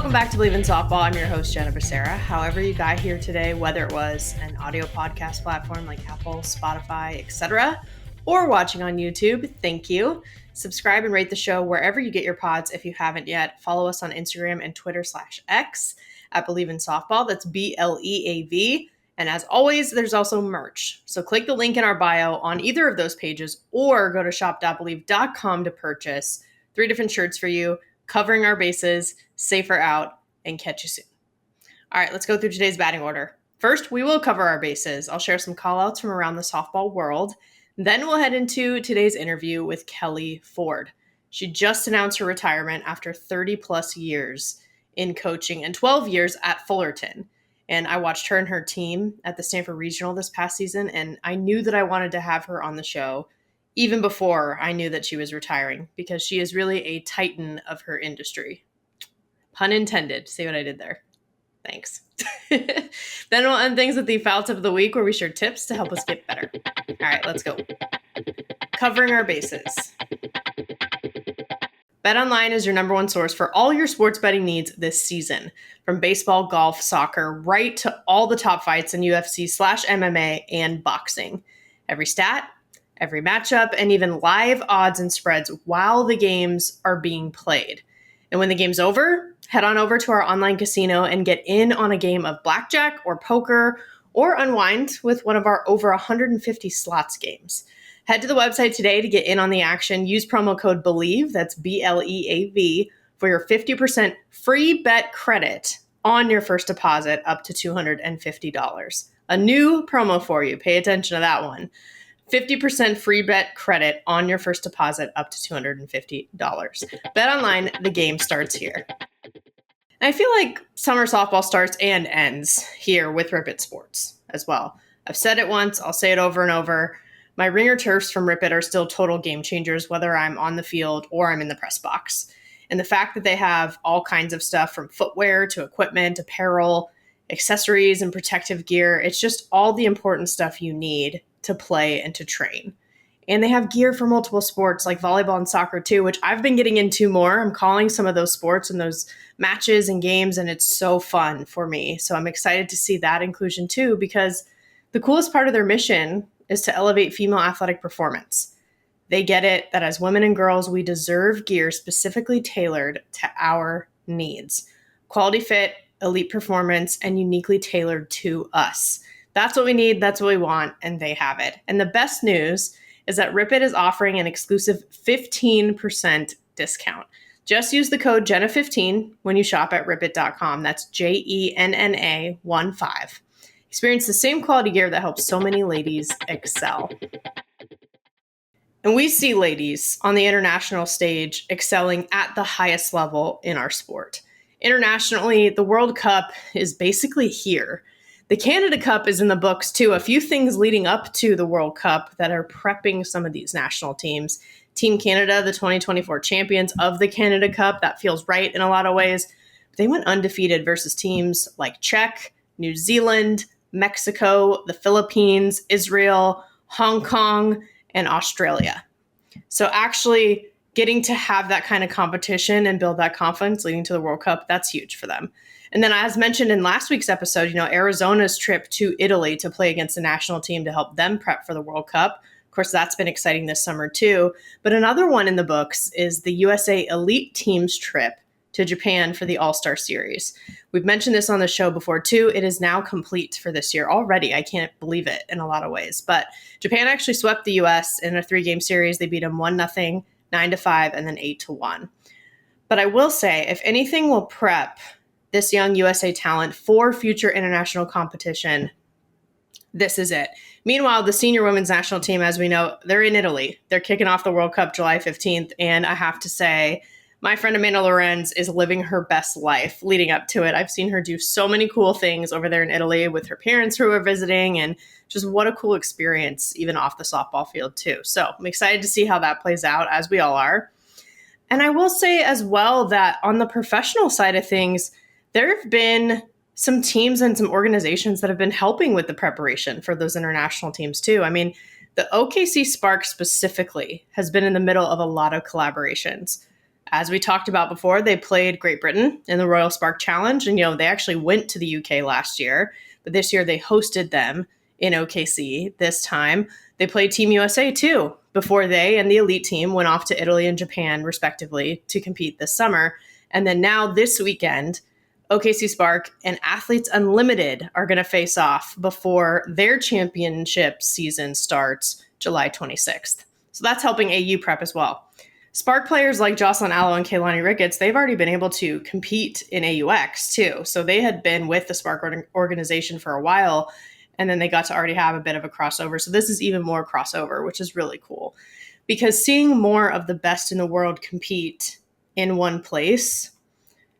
welcome back to Bleav in Softball. I'm your host, Jenna. However you got here today, whether it was an audio podcast platform like Apple, Spotify, etc., or watching on YouTube, thank you. Subscribe and rate the show wherever you get your pods if you haven't yet. Follow us on Instagram and Twitter /X at Bleav in Softball. That's BLEAV. And as always, there's also merch. So click the link in our bio on either of those pages or go to shop.bleav.com to purchase 3 different shirts for you, covering our bases, safer out, and catch you soon. All right, let's go through today's batting order. First, we will cover our bases. I'll share some callouts from around the softball world. Then we'll head into today's interview with Kelly Ford. She just announced her retirement after 30 plus years in coaching and 12 years at Fullerton. And I watched her and her team at the Stanford Regional this past season, and I knew that I wanted to have her on the show even before I knew that she was retiring, because she is really a titan of her industry. Pun intended. See what I did there? Thanks. Then we'll end things with the foul tip of the week, where we share tips to help us get better. All right, let's go. Covering our bases. BetOnline is your number one source for all your sports betting needs this season. From baseball, golf, soccer, right to all the top fights in UFC/MMA and boxing. Every stat, every matchup, and even live odds and spreads while the games are being played. And when the game's over, head on over to our online casino and get in on a game of blackjack or poker, or unwind with one of our over 150 slots games. Head to the website today to get in on the action. Use promo code Bleav, that's BLEAV, for your 50% free bet credit on your first deposit up to $250. A new promo for you. Pay attention to that one. 50% free bet credit on your first deposit up to $250. BetOnline, the game starts here. And I feel like summer softball starts and ends here with Rip It Sports as well. I've said it once, I'll say it over and over. My ringer turfs from Rip It are still total game changers, whether I'm on the field or I'm in the press box. And the fact that they have all kinds of stuff from footwear to equipment, apparel, accessories, and protective gear, it's just all the important stuff you need to play and to train. And they have gear for multiple sports like volleyball and soccer too, which I've been getting into more. I'm calling some of those sports and those matches and games, and it's so fun for me. So I'm excited to see that inclusion too, because the coolest part of their mission is to elevate female athletic performance. They get it that as women and girls, we deserve gear specifically tailored to our needs. Quality fit, elite performance, and uniquely tailored to us. That's what we need, that's what we want, and they have it. And the best news is that Rip It is offering an exclusive 15% discount. Just use the code Jenna15 when you shop at ripit.com. That's JENNA 15. Experience the same quality gear that helps so many ladies excel. And we see ladies on the international stage excelling at the highest level in our sport. Internationally, the World Cup is basically here. The Canada Cup is in the books too. A few things leading up to the World Cup that are prepping some of these national teams. Team Canada, the 2024 champions of the Canada Cup. That feels right in a lot of ways. They went undefeated versus teams like Czech, New Zealand, Mexico, the Philippines, Israel, Hong Kong, and Australia. So actually getting to have that kind of competition and build that confidence leading to the World Cup, that's huge for them. And then as mentioned in last week's episode, Arizona's trip to Italy to play against the national team to help them prep for the World Cup. Of course, that's been exciting this summer too. But another one in the books is the USA Elite Team's trip to Japan for the All-Star Series. We've mentioned this on the show before too. It is now complete for this year already. I can't believe it in a lot of ways. But Japan actually swept the US in a 3-game series. They beat them 1-0, 9-5, and then 8-1. But I will say, if anything will prep this young USA talent for future international competition, this is it. Meanwhile, the senior women's national team, as we know, they're in Italy. They're kicking off the World Cup July 15th. And I have to say, my friend Amanda Lorenz is living her best life leading up to it. I've seen her do so many cool things over there in Italy with her parents who are visiting, and just what a cool experience, even off the softball field too. So I'm excited to see how that plays out, as we all are. And I will say as well that on the professional side of things, there have been some teams and some organizations that have been helping with the preparation for those international teams too. I mean, the OKC Spark specifically has been in the middle of a lot of collaborations. As we talked about before, they played Great Britain in the Royal Spark Challenge. And, they actually went to the UK last year, but this year they hosted them in OKC this time. They played Team USA too, before they and the elite team went off to Italy and Japan, respectively, to compete this summer. And then now this weekend, OKC Spark and Athletes Unlimited are going to face off before their championship season starts July 26th. So that's helping AU prep as well. Spark players like Jocelyn Allo and Kaylani Ricketts, they've already been able to compete in AUX too. So they had been with the Spark organization for a while, and then they got to already have a bit of a crossover. So this is even more crossover, which is really cool. Because seeing more of the best in the world compete in one place,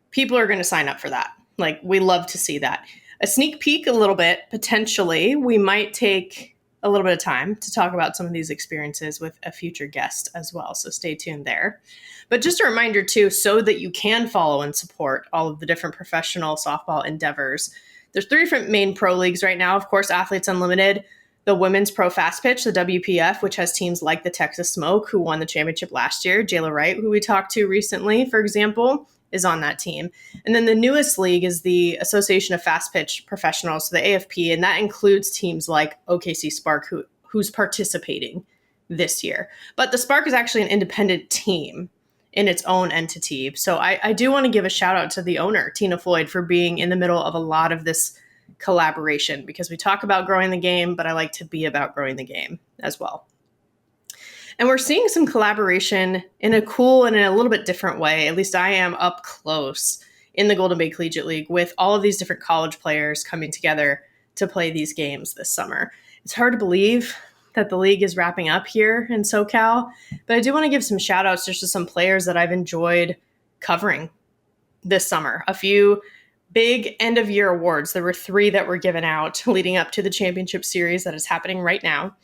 people are going to sign up for that. Like, we love to see that. A sneak peek a little bit, potentially, we might take a little bit of time to talk about some of these experiences with a future guest as well. So stay tuned there. But just a reminder too, so that you can follow and support all of the different professional softball endeavors. There's 3 different main pro leagues right now. Of course, Athletes Unlimited, the Women's Pro Fast Pitch, the WPF, which has teams like the Texas Smoke, who won the championship last year. Jayla Wright, who we talked to recently, for example, is on that team. And then the newest league is the Association of Fast Pitch Professionals, so the AFP, and that includes teams like OKC Spark, who's participating this year. But the Spark is actually an independent team in its own entity. So I do want to give a shout out to the owner, Tina Floyd, for being in the middle of a lot of this collaboration, because we talk about growing the game, but I like to be about growing the game as well. And we're seeing some collaboration in a cool and in a little bit different way. At least I am up close in the Golden Bay Collegiate League with all of these different college players coming together to play these games this summer. It's hard to believe that the league is wrapping up here in SoCal, but I do want to give some shout outs just to some players that I've enjoyed covering this summer. A few big end of year awards. There were 3 that were given out leading up to the championship series that is happening right now.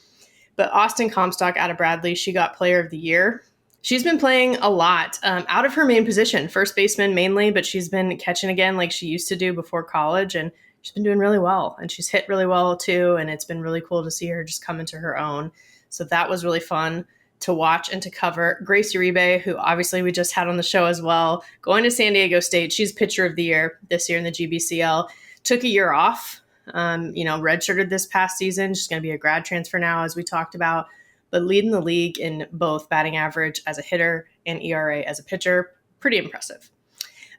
But Austin Comstock out of Bradley, she got Player of the Year. She's been playing a lot out of her main position, first baseman mainly, but she's been catching again like she used to do before college, and she's been doing really well. And she's hit really well too, and it's been really cool to see her just come into her own. So that was really fun to watch and to cover. Gracie Uribe, who obviously we just had on the show as well, going to San Diego State. She's Pitcher of the Year this year in the GBCL. Took a year off. Redshirted this past season. She's going to be a grad transfer now, as we talked about, but leading the league in both batting average as a hitter and ERA as a pitcher. Pretty impressive.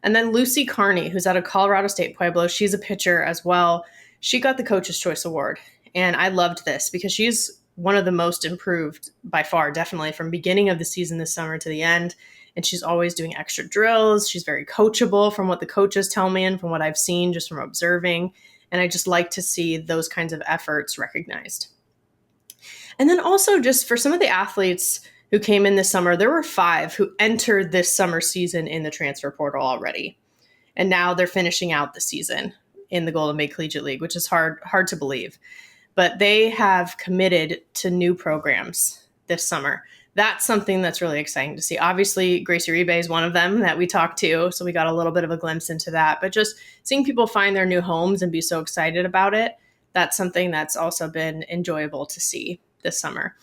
And then Lucy Carney, who's out of Colorado State Pueblo. She's a pitcher as well. She got the Coach's Choice Award. And I loved this because she's one of the most improved by far, definitely from beginning of the season this summer to the end. And she's always doing extra drills. She's very coachable from what the coaches tell me and from what I've seen just from observing. And I just like to see those kinds of efforts recognized. And then also just for some of the athletes who came in this summer, there were 5 who entered this summer season in the transfer portal already. And now they're finishing out the season in the Golden Bay Collegiate League, which is hard to believe. But they have committed to new programs this summer. That's something that's really exciting to see. Obviously, Gracie Uribe is one of them that we talked to, so we got a little bit of a glimpse into that. But just seeing people find their new homes and be so excited about it, that's something that's also been enjoyable to see this summer.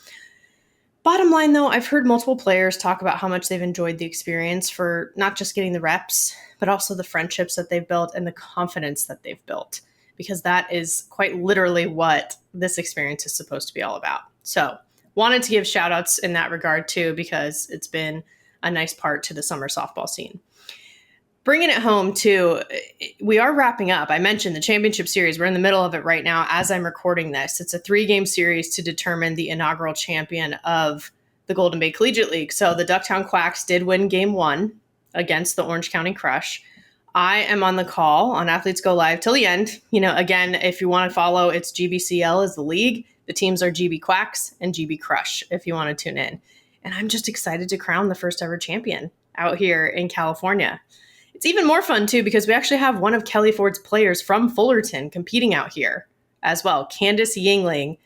Bottom line, though, I've heard multiple players talk about how much they've enjoyed the experience for not just getting the reps, but also the friendships that they've built and the confidence that they've built, because that is quite literally what this experience is supposed to be all about. So wanted to give shout outs in that regard too, because it's been a nice part to the summer softball scene. Bringing it home too, we are wrapping up. I mentioned the championship series. We're in the middle of it right now as I'm recording this. It's a 3-game series to determine the inaugural champion of the Golden Bay Collegiate League. So the Ducktown Quacks did win game 1 against the Orange County Crush. I am on the call on Athletes Go Live till the end. Again, if you want to follow, it's GBCL is the league. The teams are GB Quacks and GB Crush if you want to tune in. And I'm just excited to crown the first ever champion out here in California. It's even more fun, too, because we actually have one of Kelly Ford's players from Fullerton competing out here as well. Candace Yingling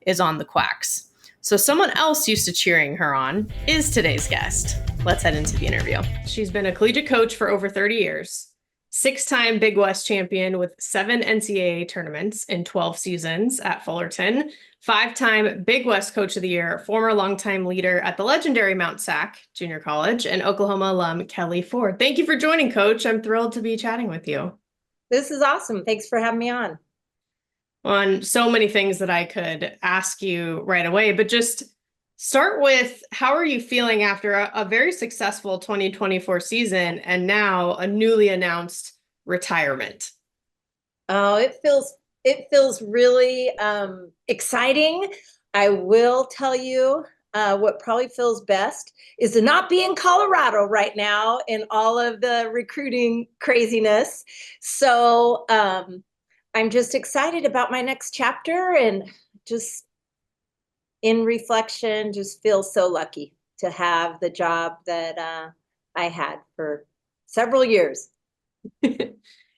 is on the Quacks. So someone else used to cheering her on is today's guest. Let's head into the interview. She's been a collegiate coach for over 30 years, 6-time Big West champion with 7 NCAA tournaments in 12 seasons at Fullerton, 5-time Big West Coach of the Year, former longtime leader at the legendary Mt SAC Junior College, and Oklahoma alum Kelly Ford. Thank you for joining, Coach. I'm thrilled to be chatting with you. This is awesome. Thanks for having me on. On so many things that I could ask you right away, but just start with, how are you feeling after a very successful 2024 season and now a newly announced retirement? Oh, it feels really exciting. I will tell you, what probably feels best is to not be in Colorado right now in all of the recruiting craziness. So I'm just excited about my next chapter, and just in reflection, just feel so lucky to have the job that I had for several years.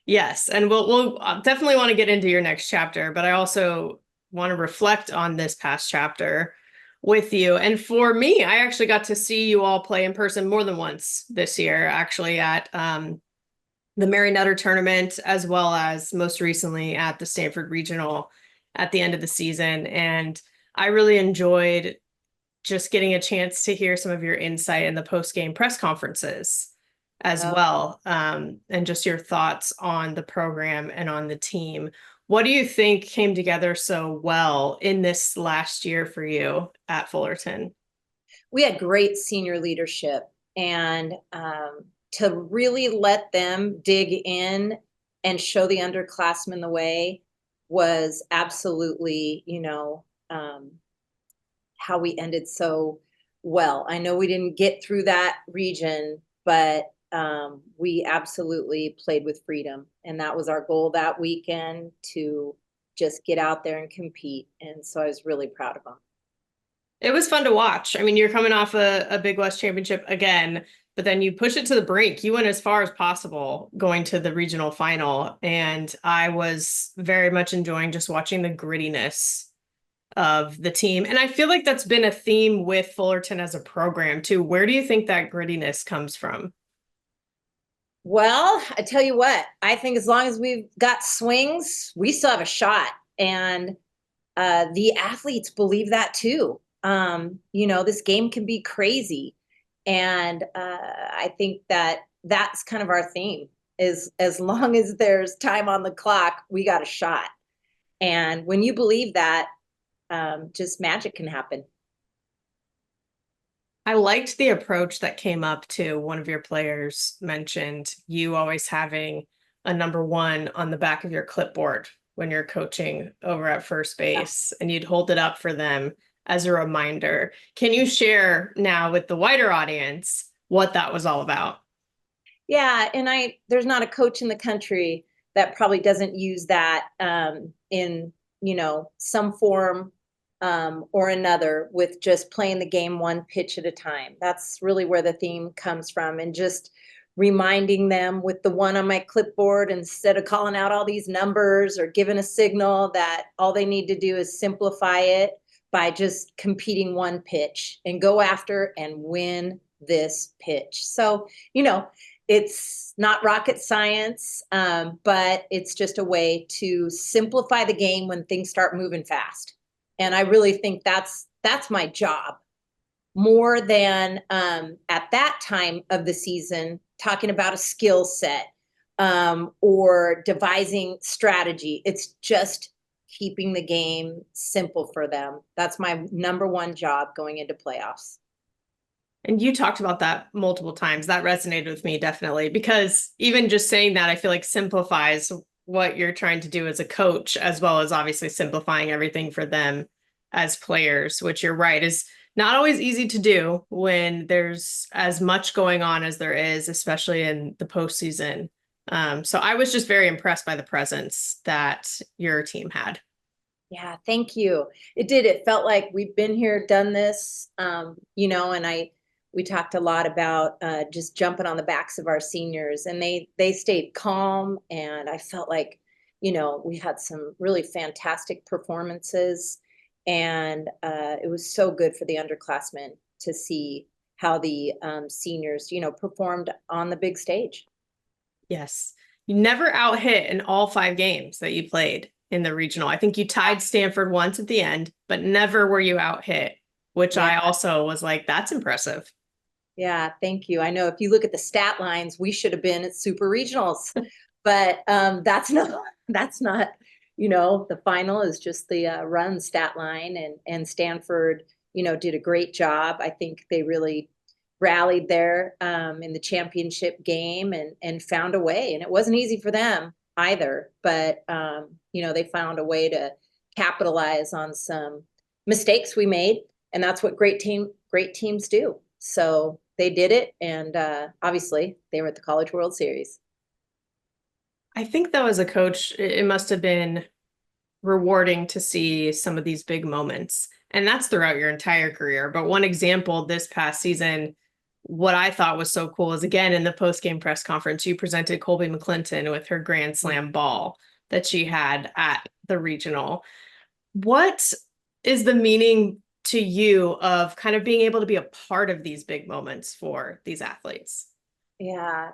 Yes, and we'll definitely want to get into your next chapter, but I also want to reflect on this past chapter with you. And for me, I actually got to see you all play in person more than once this year, actually at the Mary Nutter tournament, as well as most recently at the Stanford Regional at the end of the season. And I really enjoyed just getting a chance to hear some of your insight in the post-game press conferences as well, and just your thoughts on the program and on the team. What do you think came together so well in this last year for you at Fullerton? We had great senior leadership, and to really let them dig in and show the underclassmen the way was absolutely, how we ended so well. I know we didn't get through that region, but we absolutely played with freedom. And that was our goal that weekend, to just get out there and compete. And so I was really proud of them. It was fun to watch. I mean, you're coming off a Big West championship again, but then you push it to the brink. You went as far as possible going to the regional final. And I was very much enjoying just watching the grittiness of the team. And I feel like that's been a theme with Fullerton as a program too. Where do you think that grittiness comes from? Well, I tell you what, I think as long as we've got swings, we still have a shot. And the athletes believe that too. This game can be crazy. And I think that that's kind of our theme, is as long as there's time on the clock, we got a shot. And when you believe that, just magic can happen. I liked the approach that came up to one of your players mentioned you always having a number 1 on the back of your clipboard when you're coaching over at first base, and you'd hold it up for them as a reminder. Can you share now with the wider audience what that was all about? Yeah, and there's not a coach in the country that probably doesn't use that in some form or another, with just playing the game one pitch at a time. That's really where the theme comes from, and just reminding them with the 1 on my clipboard, instead of calling out all these numbers or giving a signal, that all they need to do is simplify it by just competing 1 pitch and go after and win this pitch. So, it's not rocket science, but it's just a way to simplify the game when things start moving fast. And I really think that's my job, more than at that time of the season talking about a skill set or devising strategy. It's just keeping the game simple for them. That's my number 1 job going into playoffs. And you talked about that multiple times. That resonated with me definitely, because even just saying that, I feel like simplifies what you're trying to do as a coach, as well as obviously simplifying everything for them as players, which you're right is not always easy to do when there's as much going on as there is, especially in the postseason. So I was just very impressed by the presence that your team had. Yeah, thank you. It did. It felt like we've been here, done this, and we talked a lot about just jumping on the backs of our seniors, and they stayed calm, and I felt like, we had some really fantastic performances, and it was so good for the underclassmen to see how the seniors, performed on the big stage. Yes. You never out hit in all 5 games that you played in the regional. I think you tied Stanford once at the end, but never were you out hit, which Yeah. I also was like, that's impressive. Yeah, thank you. I know if you look at the stat lines, we should have been at super regionals, but that's not, the final is just the run stat line, and Stanford, did a great job. I think they really rallied there in the championship game and found a way, and it wasn't easy for them either, but they found a way to capitalize on some mistakes we made, and that's what great teams do. So they did it, and obviously they were at the College World Series. I think though, as a coach, it must have been rewarding to see some of these big moments. And that's throughout your entire career. But one example this past season, what I thought was so cool is, again, in the post-game press conference, you presented Colby McClinton with her Grand Slam ball that she had at the regional. What is the meaning to you of kind of being able to be a part of these big moments for these athletes? Yeah.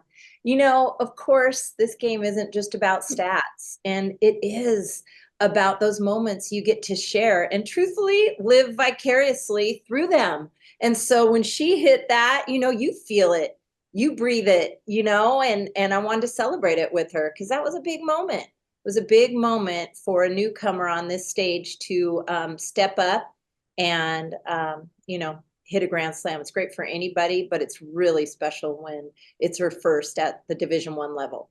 Of course, this game isn't just about stats, and it is about those moments you get to share and truthfully live vicariously through them. And so when she hit that, you feel it, you breathe it, and I wanted to celebrate it with her because that was a big moment. It was a big moment for a newcomer on this stage to step up and, hit a grand slam. It's great for anybody, but it's really special when it's her first at the Division I level.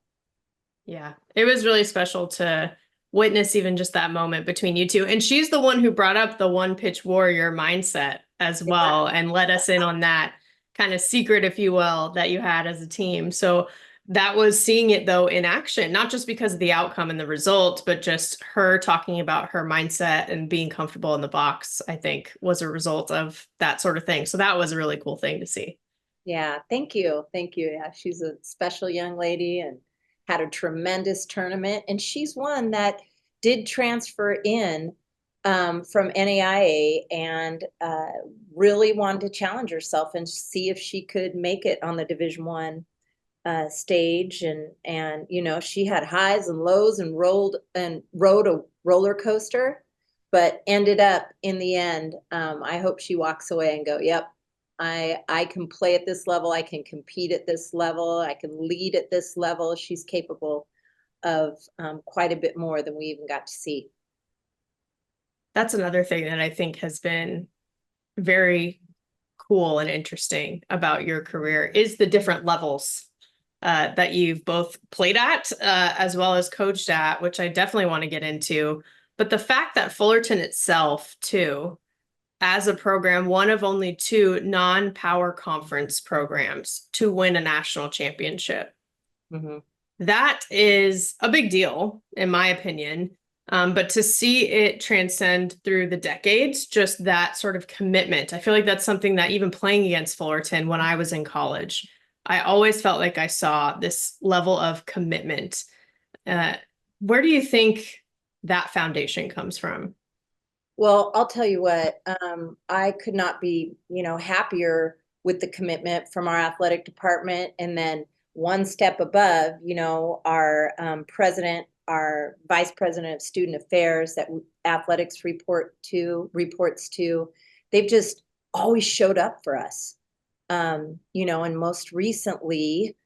Yeah, it was really special to witness even just that moment between you two. And she's the one who brought up the one pitch warrior mindset as well and let us in on that kind of secret, if you will, that you had as a team. So that was seeing it though in action, not just because of the outcome and the result, but just her talking about her mindset and being comfortable in the box, I think was a result of that sort of thing. So that was a really cool thing to see. Yeah, thank you. Thank you. Yeah, she's a special young lady and had a tremendous tournament. And she's one that did transfer in from NAIA and really wanted to challenge herself and see if she could make it on the Division I stage. And she had highs and lows and rode a roller coaster, but ended up in the end. I hope she walks away and go, yep, I can play at this level. I can compete at this level. I can lead at this level. She's capable of quite a bit more than we even got to see. That's another thing that I think has been very cool and interesting about your career is the different levels that you've both played at as well as coached at, which I definitely want to get into. But the fact that Fullerton itself, too, as a program, one of only 2 non-power conference programs to win a national championship. Mm-hmm. That is a big deal, in my opinion. But to see it transcend through the decades, just that sort of commitment, I feel like that's something that even playing against Fullerton when I was in college, I always felt like I saw this level of commitment. Where do you think that foundation comes from? Well, I'll tell you what, I could not be, happier with the commitment from our athletic department. And then one step above, our president, our vice president of student affairs that athletics reports to, they've just always showed up for us. And most recently,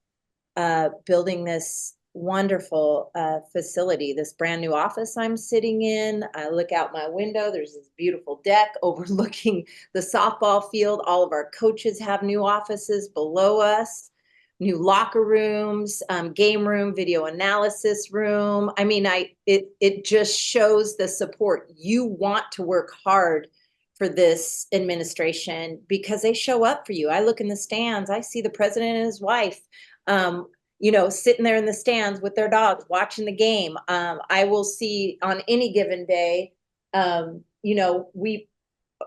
building this wonderful facility, this brand new office I'm sitting in. I look out my window. There's this beautiful deck overlooking the softball field. All of our coaches have new offices below us, new locker rooms, game room, video analysis room. I mean, it just shows the support. You want to work hard for this administration because they show up for you. I look in the stands. I see the president and his wife sitting there in the stands with their dogs watching the game. I will see on any given day, we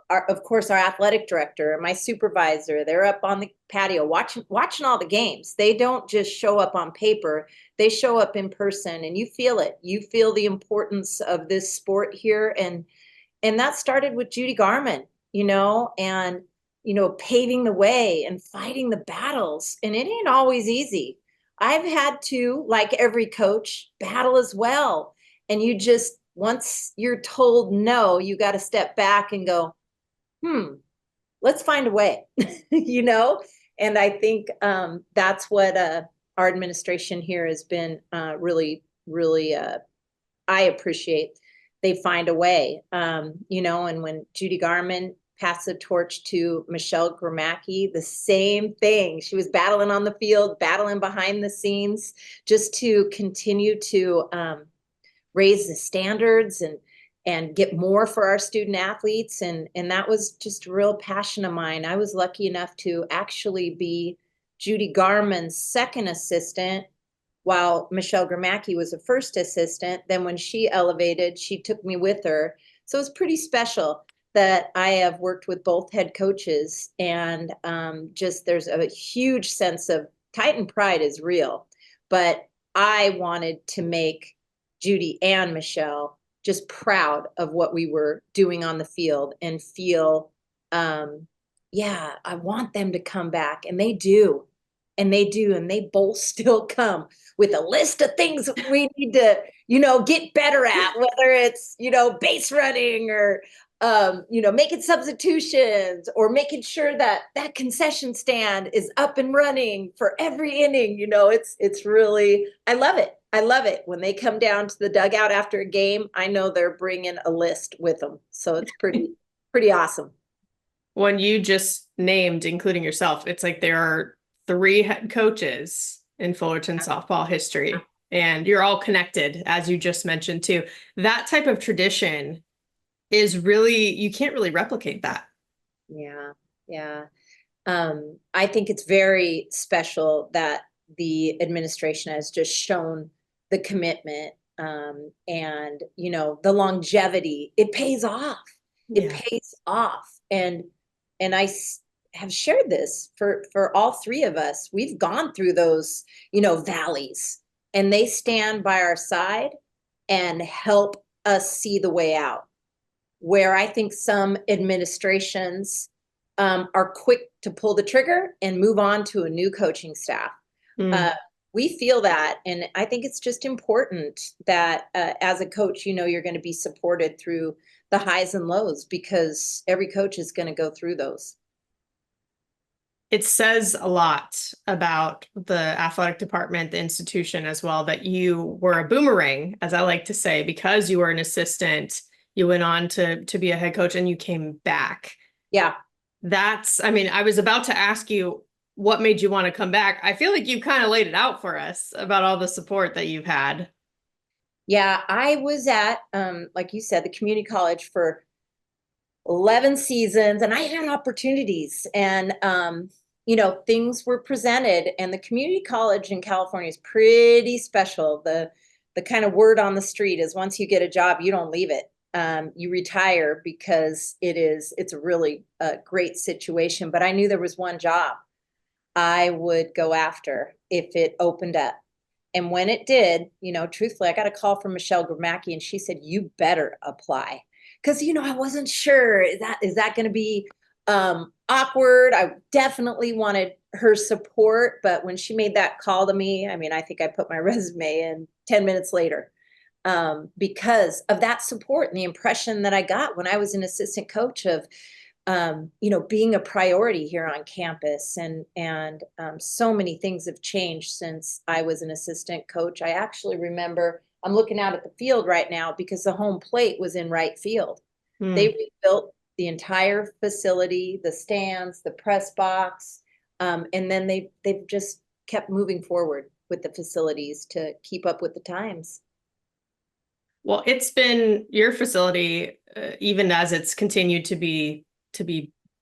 are, of course, our athletic director, my supervisor, they're up on the patio watching all the games. They don't just show up on paper, they show up in person, and you feel it. You feel the importance of this sport here. And that started with Judi Garman, and paving the way and fighting the battles. And it ain't always easy. I've had to, like every coach, battle as well. And you just, once you're told no, you got to step back and go, let's find a way, you know? And I think that's what our administration here has been really, really, I appreciate. They find a way, you know, and when Judi Garman passed the torch to Michelle Gramacki, the same thing. She was battling on the field, battling behind the scenes, just to continue to raise the standards and get more for our student athletes. And that was just a real passion of mine. I was lucky enough to actually be Judi Garman's second assistant while Michelle Gramacki was a first assistant. Then when she elevated, she took me with her. So it's pretty special that I have worked with both head coaches, and just there's a huge sense of Titan pride is real. But I wanted to make Judi and Michelle just proud of what we were doing on the field and feel, yeah, I want them to come back. And they do. And they do. And they both still come with a list of things we need to, you know, get better at, whether it's, you know, base running or, you know, making substitutions or making sure that that concession stand is up and running for every inning. You know, it's really, I love it. I love it. When they come down to the dugout after a game, I know they're bringing a list with them. So it's pretty awesome. When you just named, including yourself, it's like there are 3 head coaches in Fullerton softball history, and you're all connected, as you just mentioned too. That type of tradition is really, you can't really replicate that. Yeah. Yeah. I think it's very special that the administration has just shown the commitment, and, you know, the longevity. It pays off. It pays off. And I have shared this for all 3 of us. We've gone through those, you know, valleys, and they stand by our side and help us see the way out. Where I think some administrations are quick to pull the trigger and move on to a new coaching staff. We feel that, and I think it's just important that as a coach, you know, you're going to be supported through the highs and lows, because every coach is going to go through those. It says a lot about the athletic department, the institution as well, that you were a boomerang, as I like to say, because you were an assistant. You went on to be a head coach and you came back. Yeah. I mean, I was about to ask you what made you want to come back. I feel like you kind of laid it out for us about all the support that you've had. Yeah, I was at, like you said, the community college for 11 seasons, and I had opportunities, and, you know, things were presented, and the community college in California is pretty special. The kind of word on the street is once you get a job, you don't leave it. You retire, because it's a really great situation. But I knew there was one job I would go after if it opened up. And when it did, you know, truthfully, I got a call from Michelle Gramacki, and she said, you better apply. Because, you know, I wasn't sure, is that going to be awkward? I definitely wanted her support. But when she made that call to me, I mean, I think I put my resume in 10 minutes later. Because of that support and the impression that I got when I was an assistant coach of, you know, being a priority here on campus. And so many things have changed since I was an assistant coach. I actually remember, I'm looking out at the field right now because the home plate was in right field. They rebuilt the entire facility, the stands, the press box. And then they've just kept moving forward with the facilities to keep up with the times. Well, it's been your facility, even as it's continued to be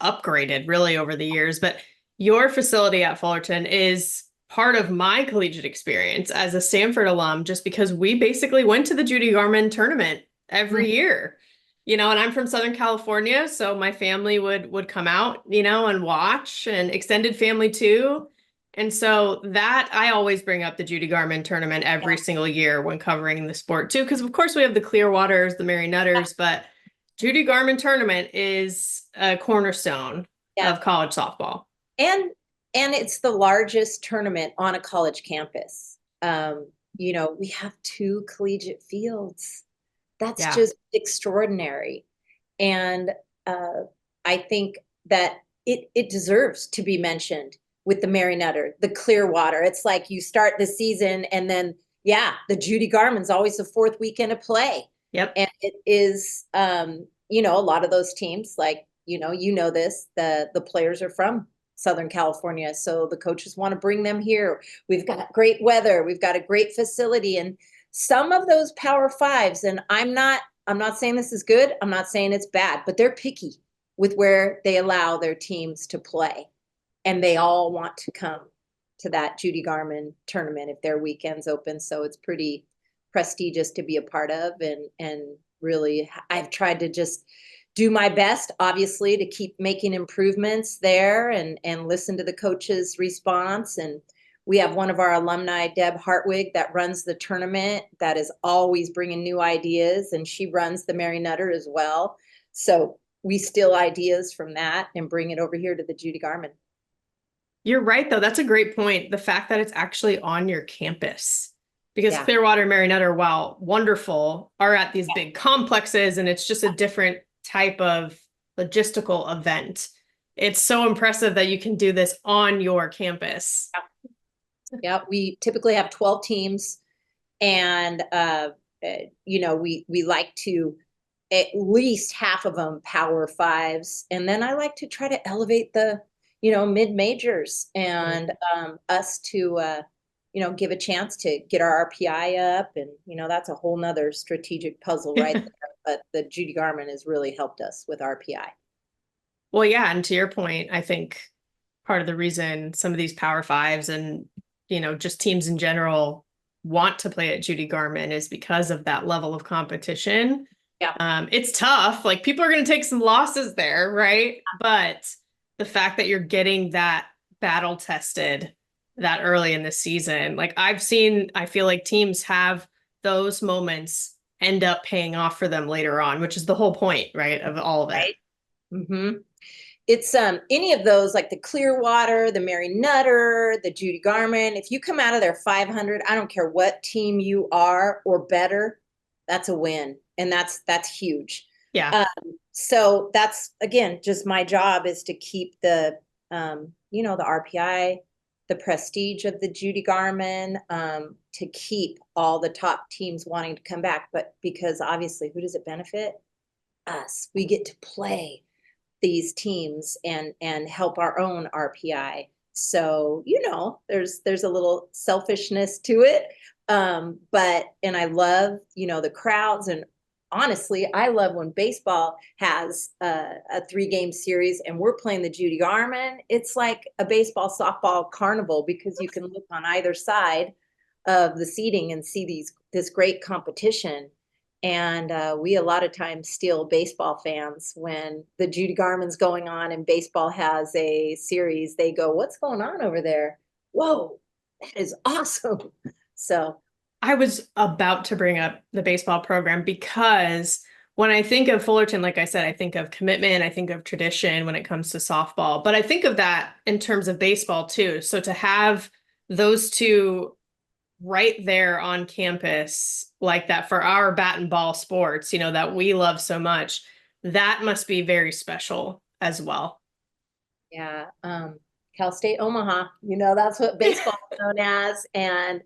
upgraded really over the years. But your facility at Fullerton is part of my collegiate experience as a Stanford alum, just because we basically went to the Judi Garman tournament every year, you know, and I'm from Southern California. So my family would come out, you know, and watch, and extended family too. And so that I always bring up the Judi Garman tournament every single year when covering the sport too, because of course we have the Clearwaters, the Mary Nutters, but Judi Garman tournament is a cornerstone of college softball. And And it's the largest tournament on a college campus. We have 2 collegiate fields. That's Yeah. just extraordinary. And I think that it deserves to be mentioned with the Mary Nutter, the Clearwater. It's like you start the season and then, yeah, the Judi Garman's always the 4th weekend of play. Yep. And it is, a lot of those teams, like, this, the players are from Southern California. So the coaches want to bring them here. We've got great weather. We've got a great facility. And some of those Power Fives, and I'm not saying this is good. I'm not saying it's bad, but they're picky with where they allow their teams to play. And they all want to come to that Judi Garman tournament if their weekend's open. So it's pretty prestigious to be a part of. And really, I've tried to just do my best, obviously, to keep making improvements there and listen to the coach's response. And we have one of our alumni, Deb Hartwig, that runs the tournament, that is always bringing new ideas, and she runs the Mary Nutter as well. So we steal ideas from that and bring it over here to the Judi Garman. You're right, though. That's a great point. The fact that it's actually on your campus. Because Yeah. Clearwater and Mary Nutter, while wonderful, are at these big complexes, and it's just a different type of logistical event. It's so impressive that you can do this on your campus. Yeah, we typically have 12 teams, and we like to at least half of them Power Fives, and then I like to try to elevate the mid majors and us to give a chance to get our RPI up, and that's a whole nother strategic puzzle right there. But the Judi Garman has really helped us with RPI. Well, yeah, and to your point, I think part of the reason some of these Power Fives and just teams in general want to play at Judi Garman is because of that level of competition. Yeah. It's tough. Like, people are going to take some losses there, right? But the fact that you're getting that battle tested that early in the season, like I feel like teams have those moments end up paying off for them later on, which is the whole point, right, of all of it. Right. Mm-hmm. It's any of those, like the Clearwater, the Mary Nutter, the Judi Garman. If you come out of there 500, I don't care what team you are or better, that's a win, and that's huge. Yeah. So that's, again, just my job is to keep the the RPI, the prestige of the Judi Garman, to keep all the top teams wanting to come back. But because obviously, who does it benefit? Us. We get to play these teams and help our own RPI. So, there's a little selfishness to it. And I love, the crowds. And honestly, I love when baseball has a 3-game series and we're playing the Judi Garman. It's like a baseball softball carnival, because you can look on either side of the seating and see this great competition. And we a lot of times steal baseball fans when the Judi Garman's going on and baseball has a series. They go, "What's going on over there? Whoa, that is awesome." So I was about to bring up the baseball program because when I think of Fullerton, like I said, I think of commitment, I think of tradition when it comes to softball, but I think of that in terms of baseball too. So to have those two right there on campus like that for our bat and ball sports, that we love so much, that must be very special as well. yeah, Cal State Omaha, that's what baseball is known as. And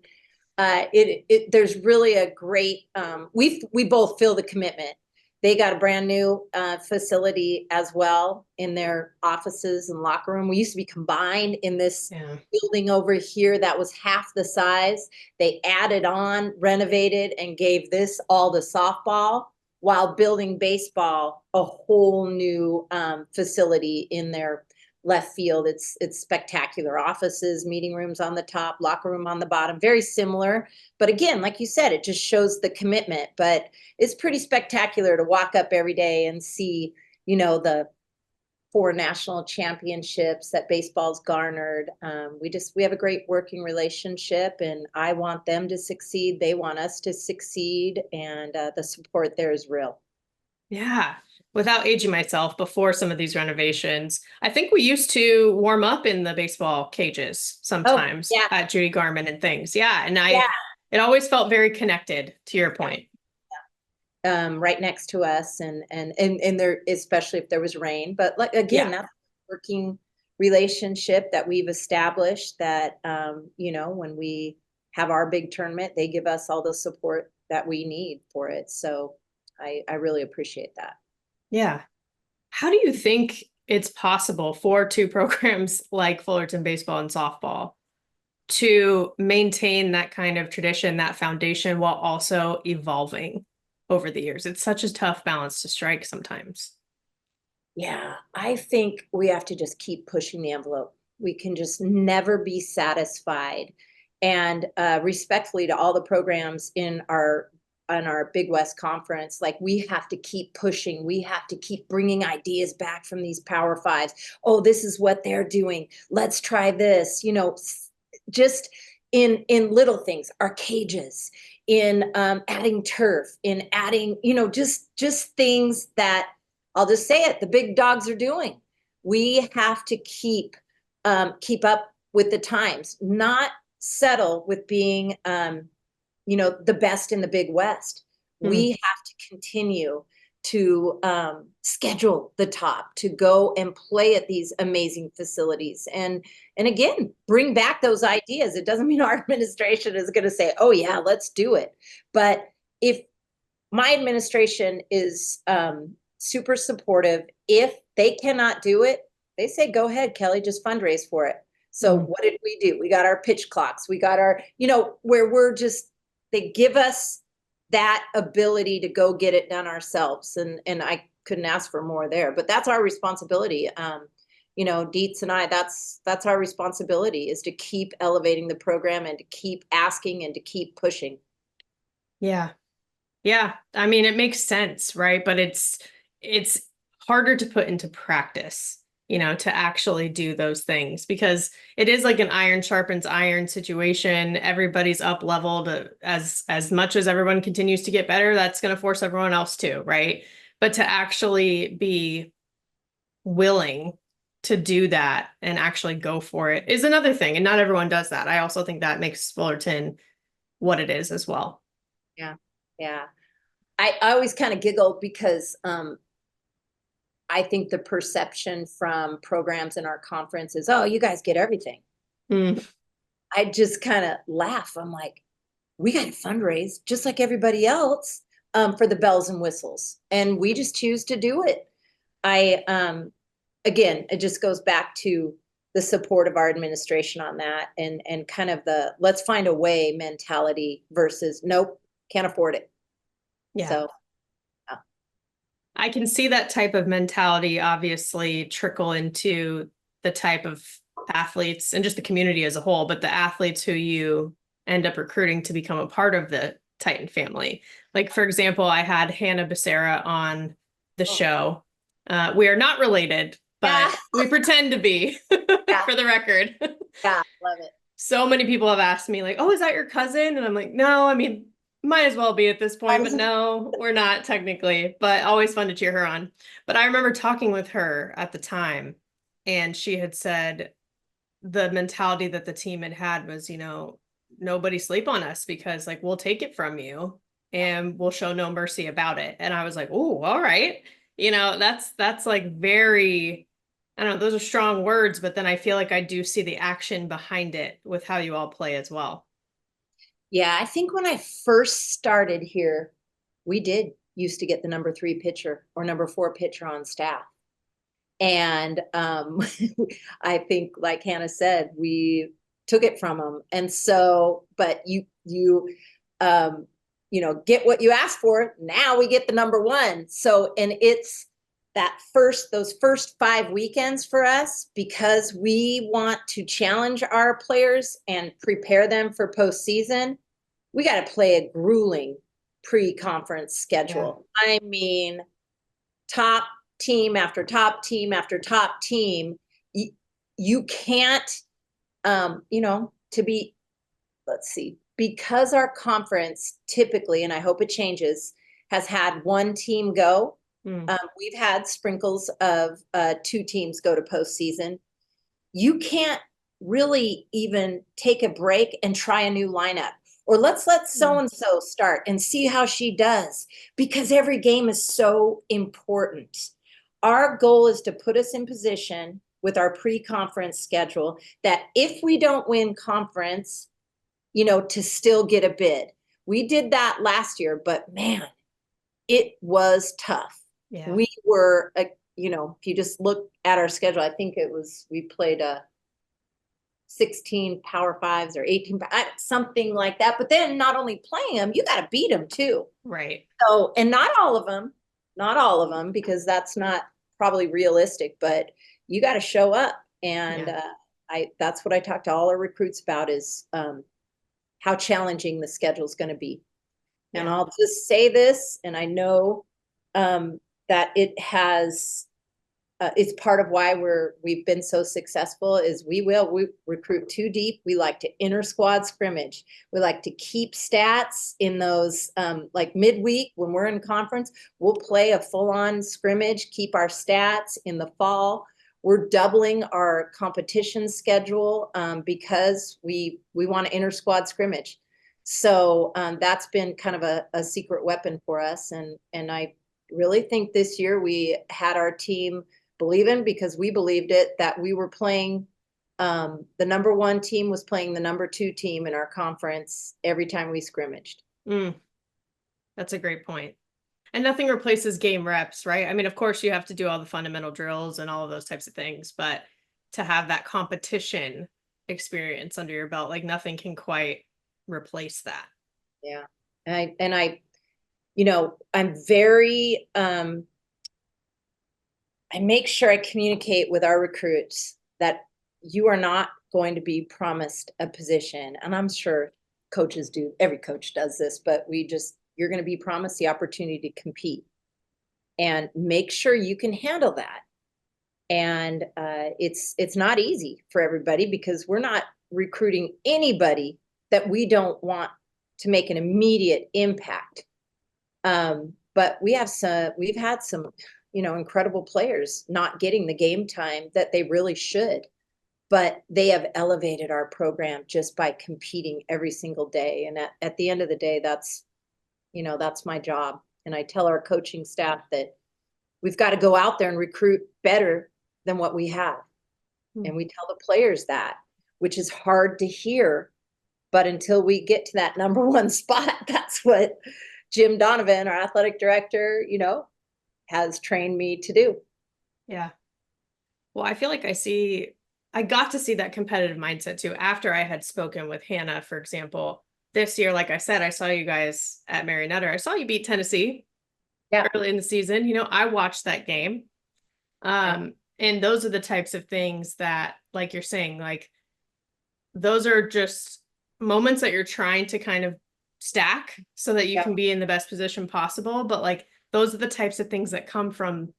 there's really a great, we both feel the commitment. They got a brand new facility as well in their offices and locker room. We used to be combined in this building over here that was half the size. They added on, renovated, and gave this all to softball, while building baseball a whole new facility in their left field. It's spectacular. Offices, meeting rooms on the top, locker room on the bottom, very similar. But again, like you said, it just shows the commitment. But it's pretty spectacular to walk up every day and see, the 4 national championships that baseball's garnered. We have a great working relationship, and I want them to succeed. They want us to succeed, and the support there is real. Yeah. Without aging myself, before some of these renovations, I think we used to warm up in the baseball cages Oh, sometimes yeah, at Judi Garman and things. Yeah. And yeah. it always felt very connected to your point. Right next to us, and there, especially if there was rain. But like again, Yeah. that's a working relationship that we've established that when we have our big tournament, they give us all the support that we need for it. So I really appreciate that. Yeah. How do you think it's possible for two programs like Fullerton baseball and softball to maintain that kind of tradition, that foundation, while also evolving over the years? It's such a tough balance to strike sometimes. Yeah, I think we have to just keep pushing the envelope. We can just never be satisfied. And respectfully to all the programs in our Big West Conference, like we have to keep pushing. We have to keep bringing ideas back from these Power Fives. Oh, this is what they're doing. Let's try this. Just in little things, our cages, in adding turf, in adding, just things that I'll just say it, the big dogs are doing. We have to keep up with the times, not settle with being the best in the Big West. Hmm. We have to continue to schedule the top, to go and play at these amazing facilities, and again, bring back those ideas. It doesn't mean our administration is going to say, "Oh yeah, let's do it," but if my administration is super supportive. If they cannot do it, they say, go ahead, Kelly, just fundraise for it. So Hmm. what did we do? We got our pitch clocks. We got our, where they give us that ability to go get it done ourselves. And I couldn't ask for more there, but that's our responsibility. Dietz and I, that's our responsibility, is to keep elevating the program and to keep asking and to keep pushing. Yeah. Yeah. I mean, it makes sense, right? But it's harder to put into practice, to actually do those things, because it is like an iron sharpens iron situation. Everybody's up leveled, as much as everyone continues to get better, that's going to force everyone else to, right? But to actually be willing to do that and actually go for it is another thing. And not everyone does that. I also think that makes Fullerton what it is as well. Yeah. Yeah. I always kind of giggle because I think the perception from programs in our conference is, oh, you guys get everything. Mm, I just kind of laugh. I'm like, we got to fundraise just like everybody else for the bells and whistles. And we just choose to do it. Again, it just goes back to the support of our administration on that, and kind of the let's find a way mentality versus nope, can't afford it. yeah. So I can see that type of mentality obviously trickle into the type of athletes and just the community as a whole, but the athletes who you end up recruiting to become a part of the Titan family. Like, for example, I had Hannah Becerra on the oh, show. We are not related, yeah, but we pretend to be yeah, for the record. yeah, love it. So many people have asked me, like, oh, is that your cousin? And I'm like, no, I mean, might as well be at this point, but no, we're not technically, but always fun to cheer her on. But I remember talking with her at the time, and she had said the mentality that the team had had was, nobody sleep on us, because like we'll take it from you and we'll show no mercy about it. And I was like, oh, all right. That's like very, I don't know, those are strong words, but then I feel like I do see the action behind it with how you all play as well. Yeah, I think when I first started here, we did used to get the number 3 pitcher or number 4 pitcher on staff. And I think, like Hannah said, we took it from them. And so, but um, get what you asked for. Now we get the number 1. So, and it's those first 5 weekends for us, because we want to challenge our players and prepare them for postseason. We got to play a grueling pre-conference Yeah. schedule. I mean, top team after top team after top team. You can't, to be, let's see, because our conference typically, and I hope it changes, has had one team go. Mm. We've had sprinkles of 2 teams go to postseason. You can't really even take a break and try a new lineup. Or let's let so-and-so start and see how she does, because every game is so important. Our goal is to put us in position with our pre-conference schedule that if we don't win conference, to still get a bid. We did that last year, but man, it was tough. Yeah. We were, if you just look at our schedule, I think we played 16 Power Fives or 18, something like that. But then not only playing them, you got to beat them too. Right. So, and not all of them, because that's not probably realistic, but you got to show up. And that's what I talk to all our recruits about is how challenging the schedule is going to be. Yeah. And I'll just say this, and I know that it's part of why we've been so successful is we recruit too deep. We like to inter squad scrimmage. We like to keep stats in those like midweek when we're in conference. We'll play a full-on scrimmage, keep our stats in the fall. We're doubling our competition schedule because we want to inter squad scrimmage. So that's been kind of a secret weapon for us. And I really think this year we had our team Bleav because we believed it, that we were playing the number 1 team was playing the number 2 team in our conference every time we scrimmaged. That's a great point. And nothing replaces game reps, right? I mean, of course you have to do all the fundamental drills and all of those types of things, but to have that competition experience under your belt, like nothing can quite replace that. Yeah. I'm very, I make sure I communicate with our recruits that you are not going to be promised a position. And I'm sure coaches do, every coach does this, but you're going to be promised the opportunity to compete and make sure you can handle that. And it's not easy for everybody because we're not recruiting anybody that we don't want to make an immediate impact. But we've had some, incredible players not getting the game time that they really should, but they have elevated our program just by competing every single day. And at the end of the day, that's my job. And I tell our coaching staff that we've got to go out there and recruit better than what we have. And we tell the players that, which is hard to hear, but until we get to that number 1 spot, that's what Jim Donovan, our athletic director, has trained me to do. Yeah. Well, I feel like I got to see that competitive mindset too. After I had spoken with Hannah, for example, this year, like I said, I saw you guys at Mary Nutter. I saw you beat Tennessee early in the season. I watched that game. And those are the types of things that, like you're saying, like those are just moments that you're trying to kind of stack so that you can be in the best position possible. But like, those are the types of things that come from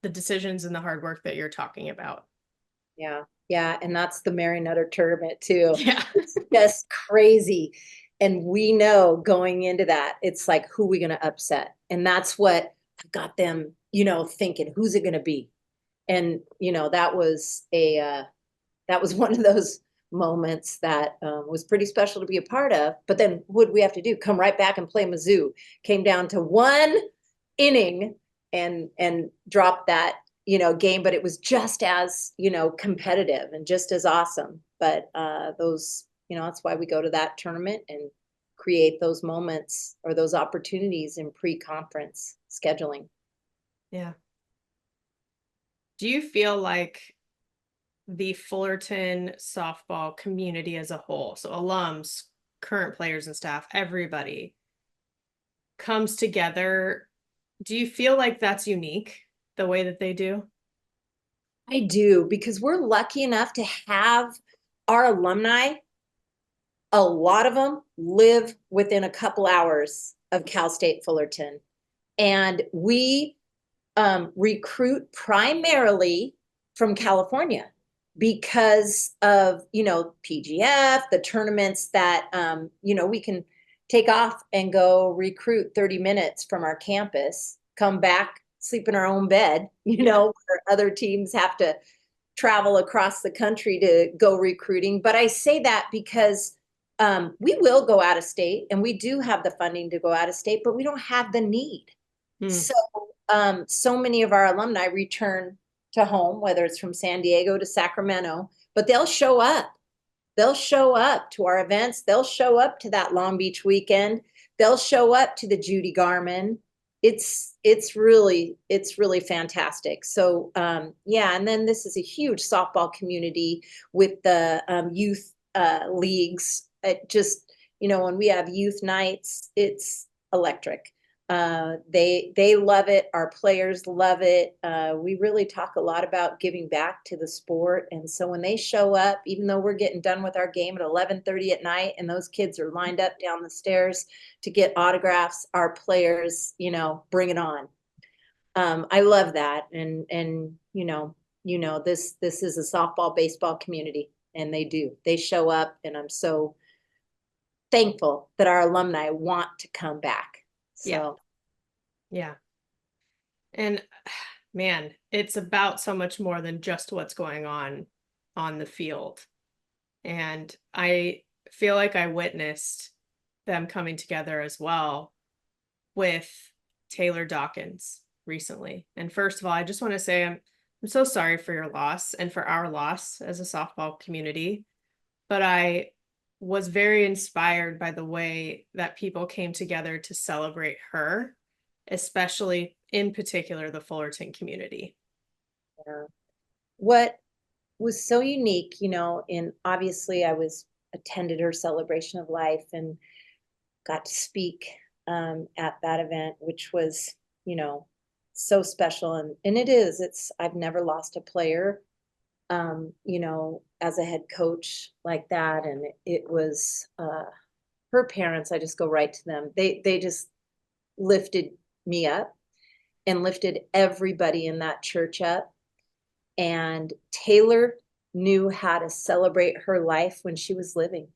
the decisions and the hard work that you're talking about. Yeah. Yeah. And that's the Mary Nutter tournament too. Yeah. It's just crazy. And we know going into that, it's like, who are we going to upset? And that's what got them, thinking, who's it going to be? And, that was one of those moments that was pretty special to be a part of. But then what did we have to do? Come right back and play Mizzou. Came down to 1 inning and dropped that, game, but it was just as, competitive and just as awesome. But those, that's why we go to that tournament and create those moments or those opportunities in pre-conference scheduling. Yeah. Do you feel like the Fullerton softball community as a whole, so alums, current players and staff, everybody comes together? Do you feel like that's unique, the way that they do? I do, because we're lucky enough to have our alumni. A lot of them live within a couple hours of Cal State Fullerton. And we recruit primarily from California because of, PGF, the tournaments that, we can take off and go recruit 30 minutes from our campus, come back sleep in our own bed, where other teams have to travel across the country to go recruiting. But I say that because we will go out of state, and we do have the funding to go out of state, but we don't have the need. So, so many of our alumni return to home, whether it's from San Diego to Sacramento, but they'll show up. They'll show up to our events. They'll show up to that Long Beach weekend. They'll show up to the Judi Garman. It's really fantastic. So yeah, and then this is a huge softball community with the youth leagues. It just, when we have youth nights, it's electric. They love it. Our players love it. We really talk a lot about giving back to the sport. And so when they show up, even though we're getting done with our game at 11:30 at night, and those kids are lined up down the stairs to get autographs, our players, bring it on. I love that. And this is a softball, baseball community, and they show up, and I'm so thankful that our alumni want to come back. So, yeah. And man, it's about so much more than just what's going on the field. And I feel like I witnessed them coming together as well with Taylor Dockins recently. And first of all, I just want to say I'm so sorry for your loss and for our loss as a softball community. But I was very inspired by the way that people came together to celebrate her, especially in particular the Fullerton community. Yeah. What was so unique, and obviously I attended her celebration of life and got to speak at that event, which was, so special. And I've never lost a player, as a head coach like that. And it was her parents, I just go right to them. They just lifted me up and lifted everybody in that church up. And Taylor knew how to celebrate her life when she was living.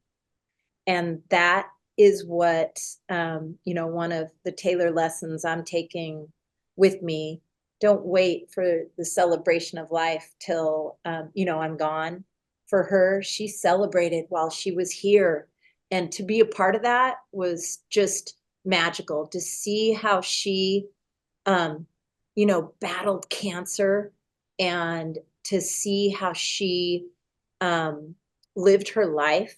And that is what, one of the Taylor lessons I'm taking with me. Don't wait for the celebration of life till, I'm gone. For her, she celebrated while she was here. And to be a part of that was just magical, to see how she, battled cancer, and to see how she lived her life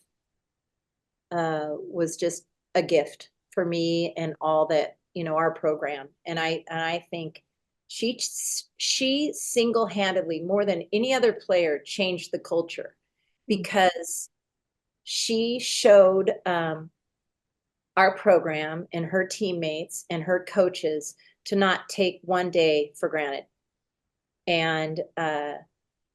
was just a gift for me and all that, our program. And I think she single-handedly, more than any other player, changed the culture, because she showed our program and her teammates and her coaches to not take one day for granted. And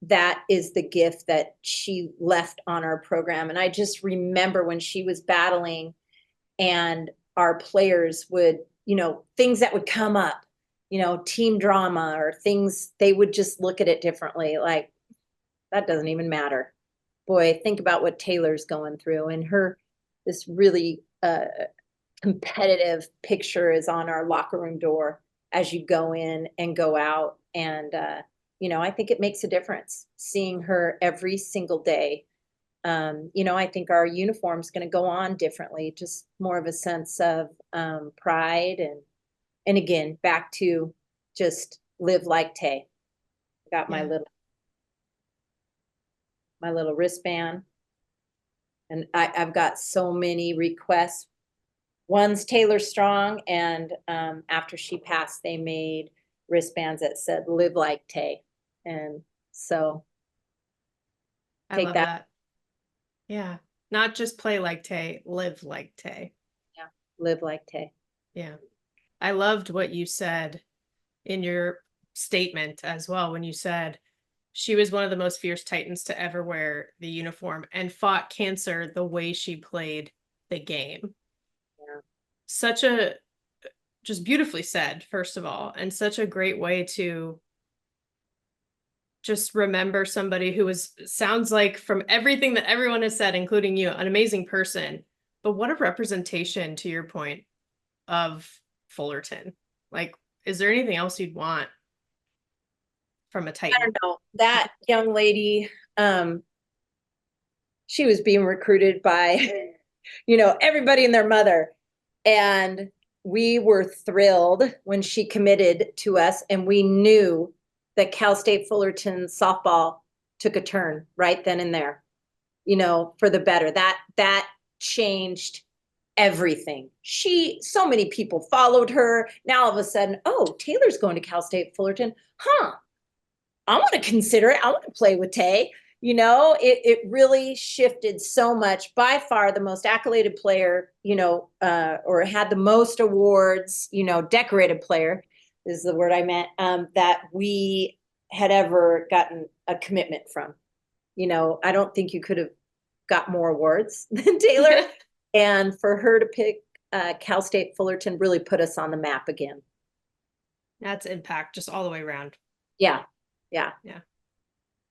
that is the gift that she left on our program. And I just remember when she was battling, and our players would, things that would come up, team drama or things, they would just look at it differently. Like, that doesn't even matter. Boy, think about what Taylor's going through. And this really competitive picture is on our locker room door as you go in and go out. And, I think it makes a difference seeing her every single day. I think our uniform's going to go on differently, just more of a sense of pride. And again, back to just live like Tay. Got my little wristband, and I've got so many requests. One's Taylor Strong, and after she passed, they made wristbands that said "Live like Tay," and so I love that. Yeah, not just play like Tay, live like Tay. Yeah, live like Tay. Yeah, I loved what you said in your statement as well, when you said she was one of the most fierce Titans to ever wear the uniform and fought cancer the way she played the game. Yeah. Just beautifully said, first of all, and such a great way to just remember somebody who sounds like, from everything that everyone has said, including you, an amazing person, but what a representation, to your point, of Fullerton. Like, Is there anything else you'd want from a I Titan? don't know. That young lady, she was being recruited by, everybody and their mother. And we were thrilled when she committed to us, and we knew that Cal State Fullerton softball took a turn right then and there, for the better. That changed everything. So many people followed her. Now all of a sudden, oh, Taylor's going to Cal State Fullerton. Huh. I want to consider it. I want to play with Tay. It really shifted so much. By far the most accoladed player, or had the most awards, decorated player is the word I meant, that we had ever gotten a commitment from. I don't think you could have got more awards than Taylor. And for her to pick Cal State Fullerton really put us on the map again. That's impact just all the way around. Yeah. Yeah. Yeah.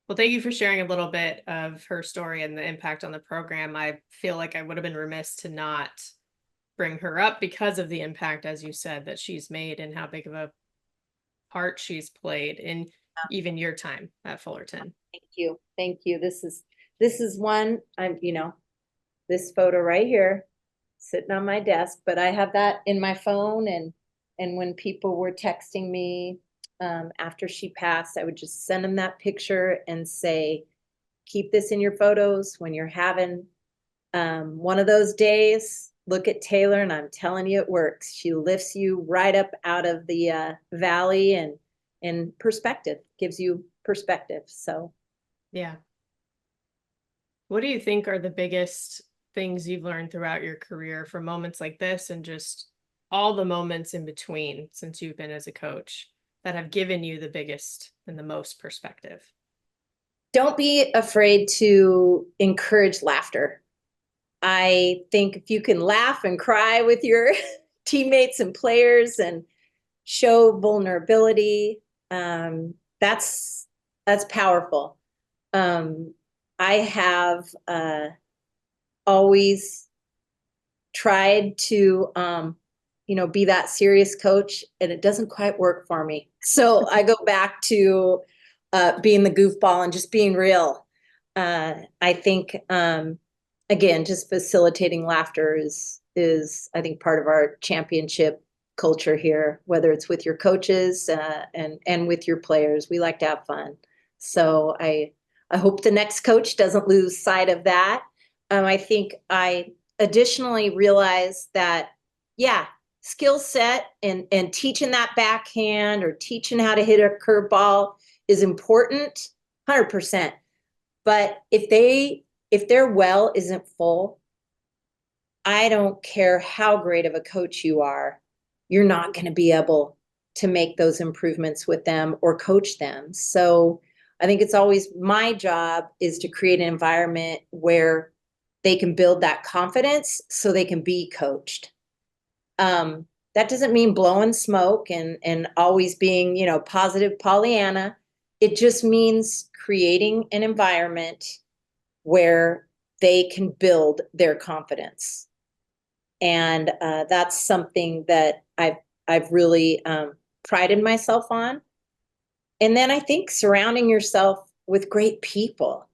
Well, thank you for sharing a little bit of her story and the impact on the program. I feel like I would have been remiss to not bring her up because of the impact, as you said, that she's made and how big of a part she's played in even your time at Fullerton. Thank you. Thank you. This is one this photo right here sitting on my desk, but I have that in my phone, and when people were texting me after she passed, I would just send them that picture and say, keep this in your photos when you're having one of those days. Look at Taylor, and I'm telling you, it works. She lifts you right up out of the valley, and perspective, gives you perspective. So, yeah. What do you think are the biggest things you've learned throughout your career from moments like this and just all the moments in between since you've been as a coach that have given you the biggest and the most perspective? Don't be afraid to encourage laughter. I think if you can laugh and cry with your teammates and players and show vulnerability, that's powerful. I have always tried to be that serious coach, and it doesn't quite work for me. So I go back to being the goofball and just being real. I think again, just facilitating laughter is I think part of our championship culture here, whether it's with your coaches and with your players. We like to have fun. So I hope the next coach doesn't lose sight of that. I think I additionally realized that, yeah, skill set and teaching that backhand or teaching how to hit a curveball is important, 100%. But if their well isn't full, I don't care how great of a coach you are, you're not going to be able to make those improvements with them or coach them. So I think it's always my job is to create an environment where they can build that confidence so they can be coached. That doesn't mean blowing smoke and always being, positive Pollyanna. It just means creating an environment where they can build their confidence. And that's something that I've really prided myself on. And then I think surrounding yourself with great people.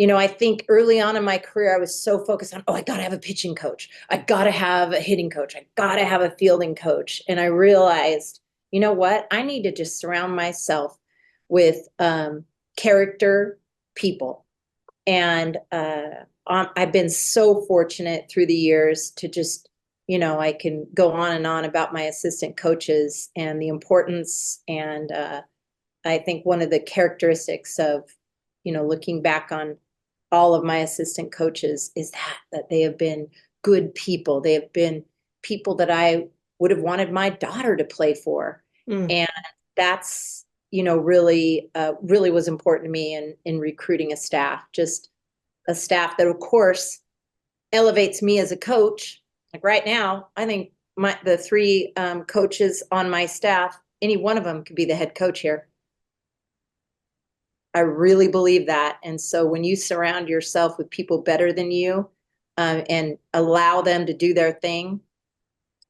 I think early on in my career, I was so focused on, I got to have a pitching coach. I got to have a hitting coach. I got to have a fielding coach. And I realized, you know what? I need to just surround myself with character people. And I've been so fortunate through the years to just, I can go on and on about my assistant coaches and the importance. And I think one of the characteristics of, looking back on all of my assistant coaches is that they have been good people. They have been people that I would have wanted my daughter to play for. And that's, really was important to me in recruiting a staff, just a staff that of course elevates me as a coach. Like right now, I think the three coaches on my staff, any one of them could be the head coach here. I really believe that. And so when you surround yourself with people better than you and allow them to do their thing,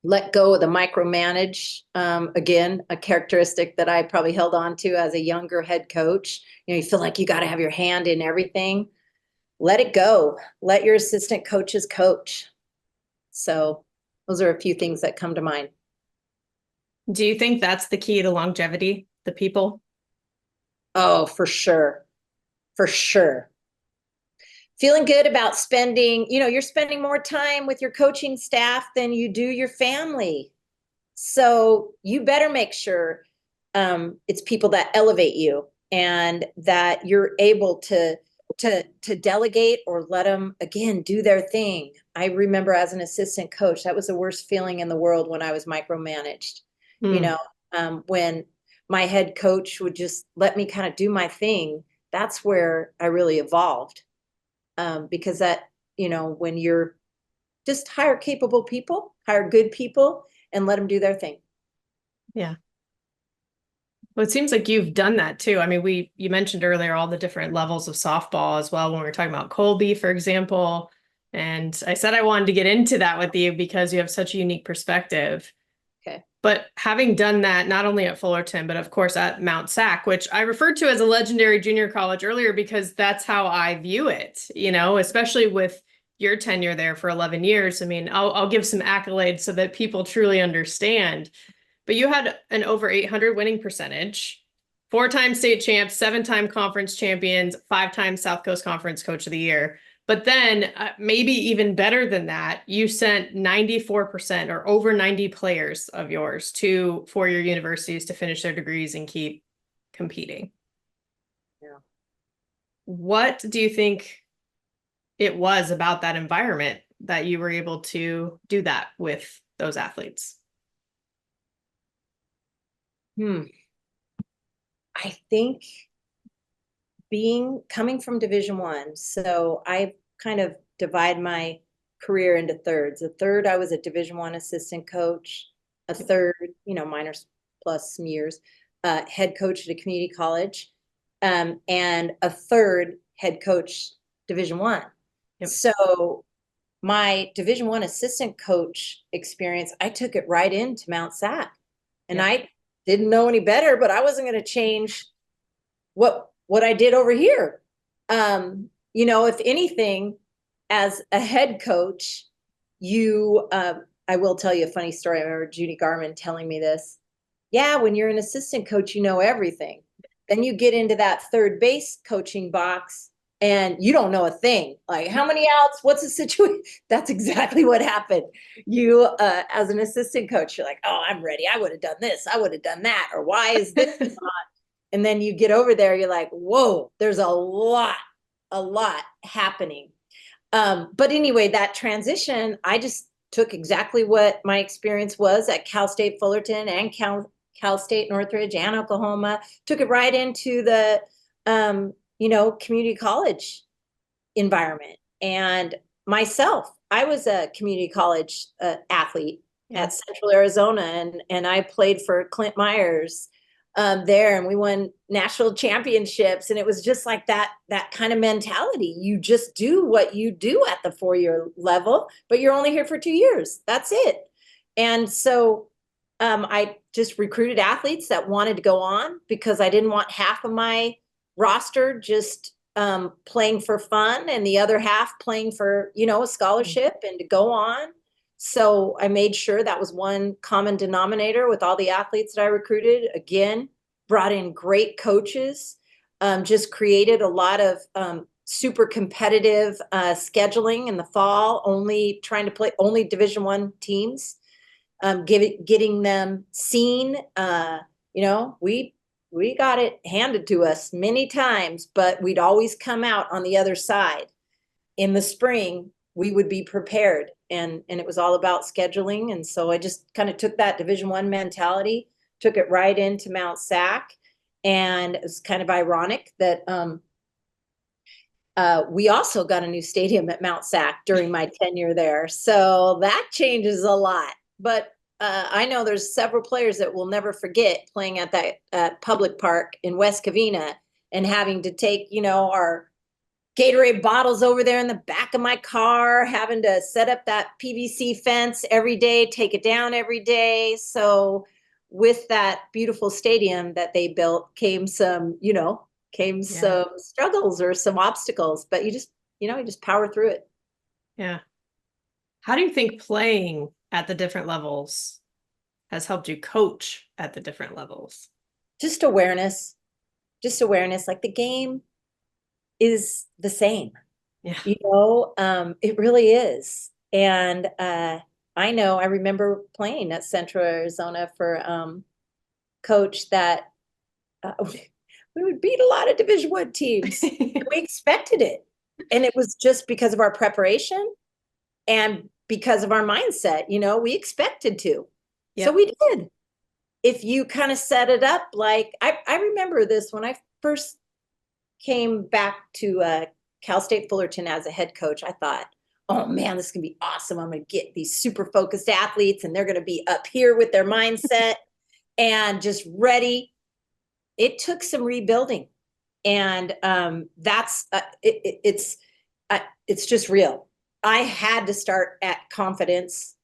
let go of the micromanage. Again, a characteristic that I probably held on to as a younger head coach. You feel like you got to have your hand in everything. Let it go. Let your assistant coaches coach. So those are a few things that come to mind. Do you think that's the key to longevity, the people? Oh, for sure. For sure. Feeling good about spending, you're spending more time with your coaching staff than you do your family. So you better make sure it's people that elevate you and that you're able to delegate or let them, again, do their thing. I remember as an assistant coach, that was the worst feeling in the world when I was micromanaged. When my head coach would just let me kind of do my thing, that's where I really evolved. Because that, when you're just hire capable people, hire good people, and let them do their thing. Yeah. Well, it seems like you've done that too. I mean, you mentioned earlier all the different levels of softball as well when we were talking about Colby, for example. And I said I wanted to get into that with you because you have such a unique perspective. Okay. But having done that, not only at Fullerton, but of course at Mt SAC, which I referred to as a legendary junior college earlier because that's how I view it, especially with your tenure there for 11 years. I mean, I'll give some accolades so that people truly understand. But you had an over 800 winning percentage, 4-time state champs, 7-time conference champions, 5-time South Coast Conference Coach of the Year. But then maybe even better than that, you sent 94% or over 90 players of yours to four-year universities to finish their degrees and keep competing. Yeah. What do you think it was about that environment that you were able to do that with those athletes? I think coming from Division I, so I kind of divide my career into thirds. A third, I was a Division I assistant coach. A third, minors plus some years, head coach at a community college, and a third head coach Division I. Yep. So my Division I assistant coach experience, I took it right into Mt SAC, and I didn't know any better, but I wasn't going to change what I did over here. If anything, as a head coach, I will tell you a funny story. I remember Judi Garman telling me this. Yeah, when you're an assistant coach, you know everything. Then you get into that third base coaching box and you don't know a thing. Like, how many outs? What's the situation? That's exactly what happened. You, as an assistant coach, you're like, oh, I'm ready. I would have done this. I would have done that. Or why is this not? And then you get over there, you're like, whoa, there's a lot happening. But anyway, that transition, I just took exactly what my experience was at Cal State Fullerton and Cal State Northridge and Oklahoma, took it right into the, community college environment. And myself, I was a community college athlete at Central Arizona, and I played for Clint Myers there, and we won national championships. And it was just like that kind of mentality. You just do what you do at the 4-year level, but you're only here for 2 years. That's it. And so I just recruited athletes that wanted to go on because I didn't want half of my roster just playing for fun and the other half playing for, a scholarship and to go on. So I made sure that was one common denominator with all the athletes that I recruited. Again, brought in great coaches, just created a lot of super competitive scheduling in the fall, only trying to play only Division I teams, getting them seen. We got it handed to us many times, but we'd always come out on the other side. In the spring, we would be prepared, and it was all about scheduling. And so I just kind of took that Division I mentality, took it right into Mt SAC. And it was kind of ironic that we also got a new stadium at Mt SAC during my tenure there. So that changes a lot. But I know there's several players that will never forget playing at that public park in West Covina and having to take, our Gatorade bottles over there in the back of my car, having to set up that PVC fence every day, take it down every day. So with that beautiful stadium that they built came some, some struggles or some obstacles, but you just power through it. Yeah. How do you think playing at the different levels has helped you coach at the different levels? Just awareness. Like the game is the same. Yeah. It really is. And I remember playing at Central Arizona for coach that we would beat a lot of Division I teams. We expected it. And it was just because of our preparation and because of our mindset, we expected to. Yep. So we did. If you kind of set it up, like I remember this when I first came back to Cal State Fullerton as a head coach, I thought, oh man, this is going to be awesome. I'm going to get these super focused athletes and they're going to be up here with their mindset and just ready. It took some rebuilding, and it's just real. I had to start at confidence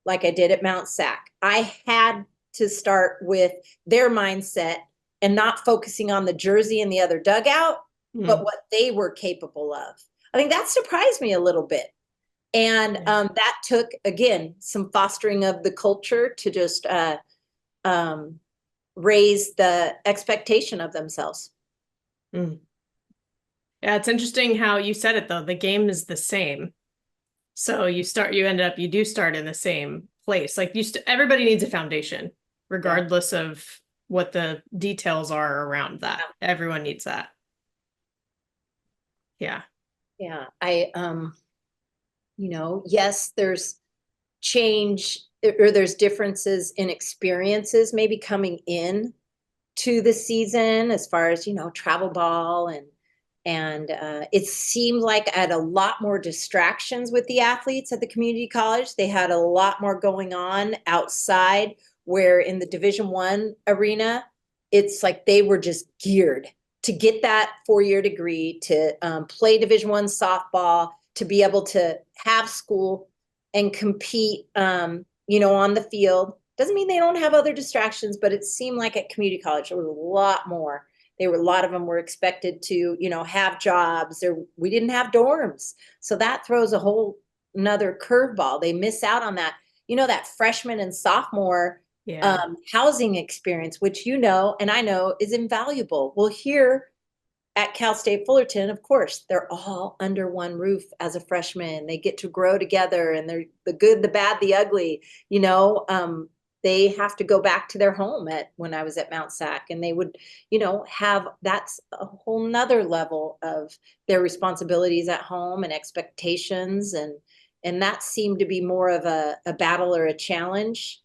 like I did at Mt SAC. I had to start with their mindset and not focusing on the jersey and the other dugout, but what they were capable of. I think that surprised me a little bit. And that took, again, some fostering of the culture to just raise the expectation of themselves. Yeah, it's interesting how you said it, though. The game is the same. So you do start in the same place. Like everybody needs a foundation, regardless of what the details are around that. Everyone needs that. Yeah. Yeah. Yes, there's change or there's differences in experiences maybe coming in to the season as far as, travel ball and it seemed like I had a lot more distractions with the athletes at the community college. They had a lot more going on outside, where in the Division I arena, it's like they were just geared to get that 4-year degree, to play Division I softball, to be able to have school and compete, on the field. Doesn't mean they don't have other distractions, but it seemed like at community college, there was a lot more. A lot of them were expected to, have jobs. We didn't have dorms. So that throws a whole another curveball. They miss out on that, that freshman and sophomore housing experience, which, and I know is invaluable. Well, here at Cal State Fullerton, of course, they're all under one roof as a freshman. They get to grow together, and they're the good, the bad, the ugly, they have to go back to their home when I was at Mt SAC, and they would, that's a whole nother level of their responsibilities at home and expectations. And that seemed to be more of a battle or a challenge.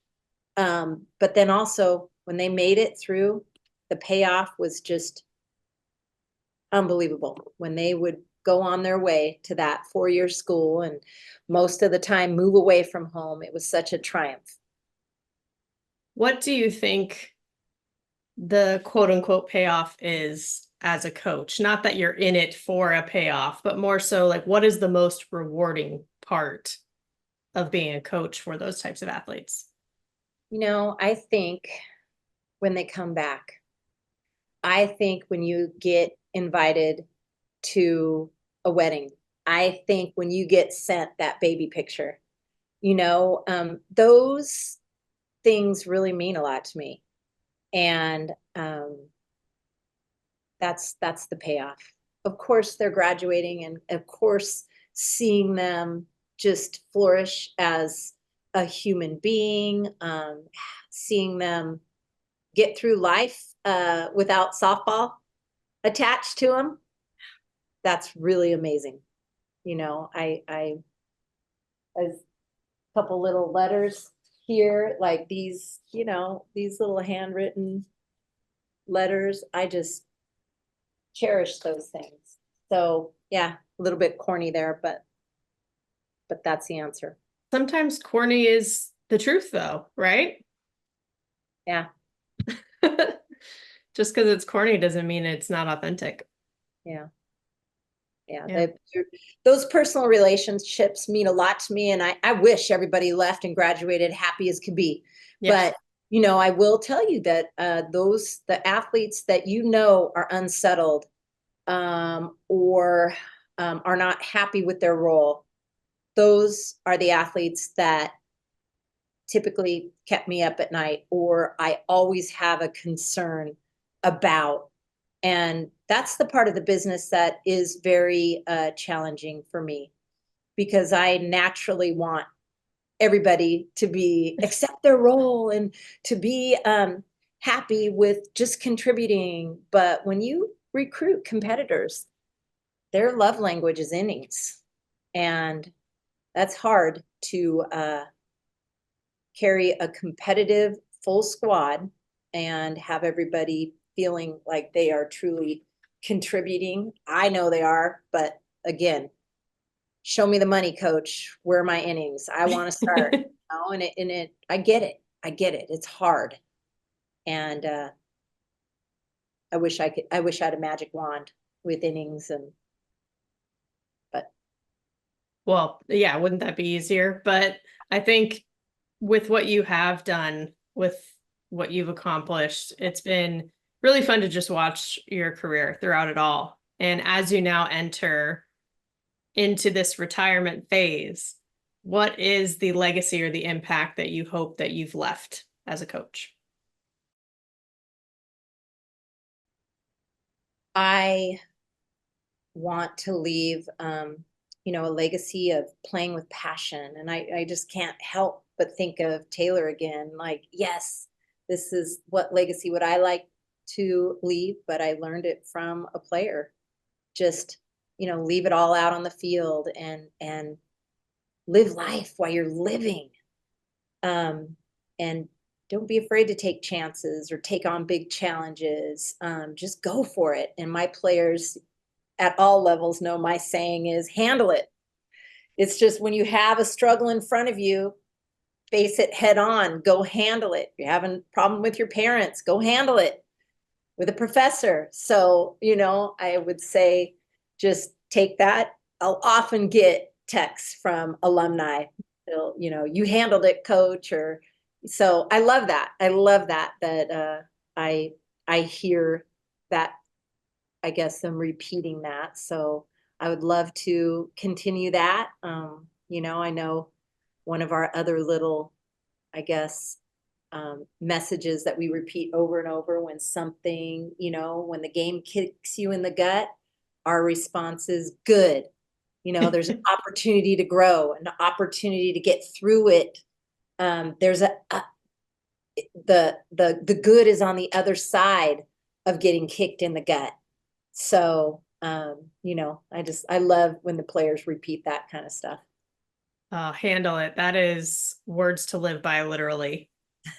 But then also when they made it through, the payoff was just unbelievable. When they would go on their way to that 4-year school and most of the time move away from home, it was such a triumph. What do you think the quote unquote payoff is as a coach? Not that you're in it for a payoff, but more so like, what is the most rewarding part of being a coach for those types of athletes? I think when they come back, I think when you get invited to a wedding, I think when you get sent that baby picture, those things really mean a lot to me. And that's the payoff. Of course, they're graduating, and of course, seeing them just flourish as a human being, seeing them get through life without softball attached to them, that's really amazing. I as a couple little letters here, like these, these little handwritten letters, I just cherish those things. So yeah, a little bit corny there, but that's the answer. Sometimes corny is the truth, though, right? Yeah. Just because it's corny doesn't mean it's not authentic. Yeah. Yeah. Yeah. Those personal relationships mean a lot to me. And I wish everybody left and graduated happy as could be. Yes. But, I will tell you that the athletes that are unsettled or are not happy with their role, those are the athletes that typically kept me up at night, or I always have a concern about. And that's the part of the business that is very challenging for me, because I naturally want everybody to accept their role and to be happy with just contributing. But when you recruit competitors, their love language is innings. And that's hard to carry a competitive full squad and have everybody feeling like they are truly contributing. I know they are, but again, show me the money, coach. Where are my innings? I want to start. I get it. I get it. It's hard. And I wish I had a magic wand with innings but Well, yeah, wouldn't that be easier? But I think with what you have done, with what you've accomplished, it's been really fun to just watch your career throughout it all. And as you now enter into this retirement phase, what is the legacy or the impact that you hope that you've left as a coach? I want to leave a legacy of playing with passion. And I just can't help but think of Taylor again. Like, yes, this is what legacy would I like to leave, but I learned it from a player. Just, leave it all out on the field and live life while you're living. And don't be afraid to take chances or take on big challenges. Just go for it. And my players at all levels know my saying is handle it. It's just when you have a struggle in front of you, face it head on, go handle it. You're having a problem with your parents, go handle it with a professor. So, I would say just take that. I'll often get texts from alumni. You handled it, coach, or so I love that. I love that I hear that, I guess, them repeating that. So I would love to continue that. I know one of our other little, I guess, messages that we repeat over and over when something, when the game kicks you in the gut, our response is good. There's an opportunity to grow, an opportunity to get through it. There's the good is on the other side of getting kicked in the gut. So, I love when the players repeat that kind of stuff. Handle it. That is words to live by, literally.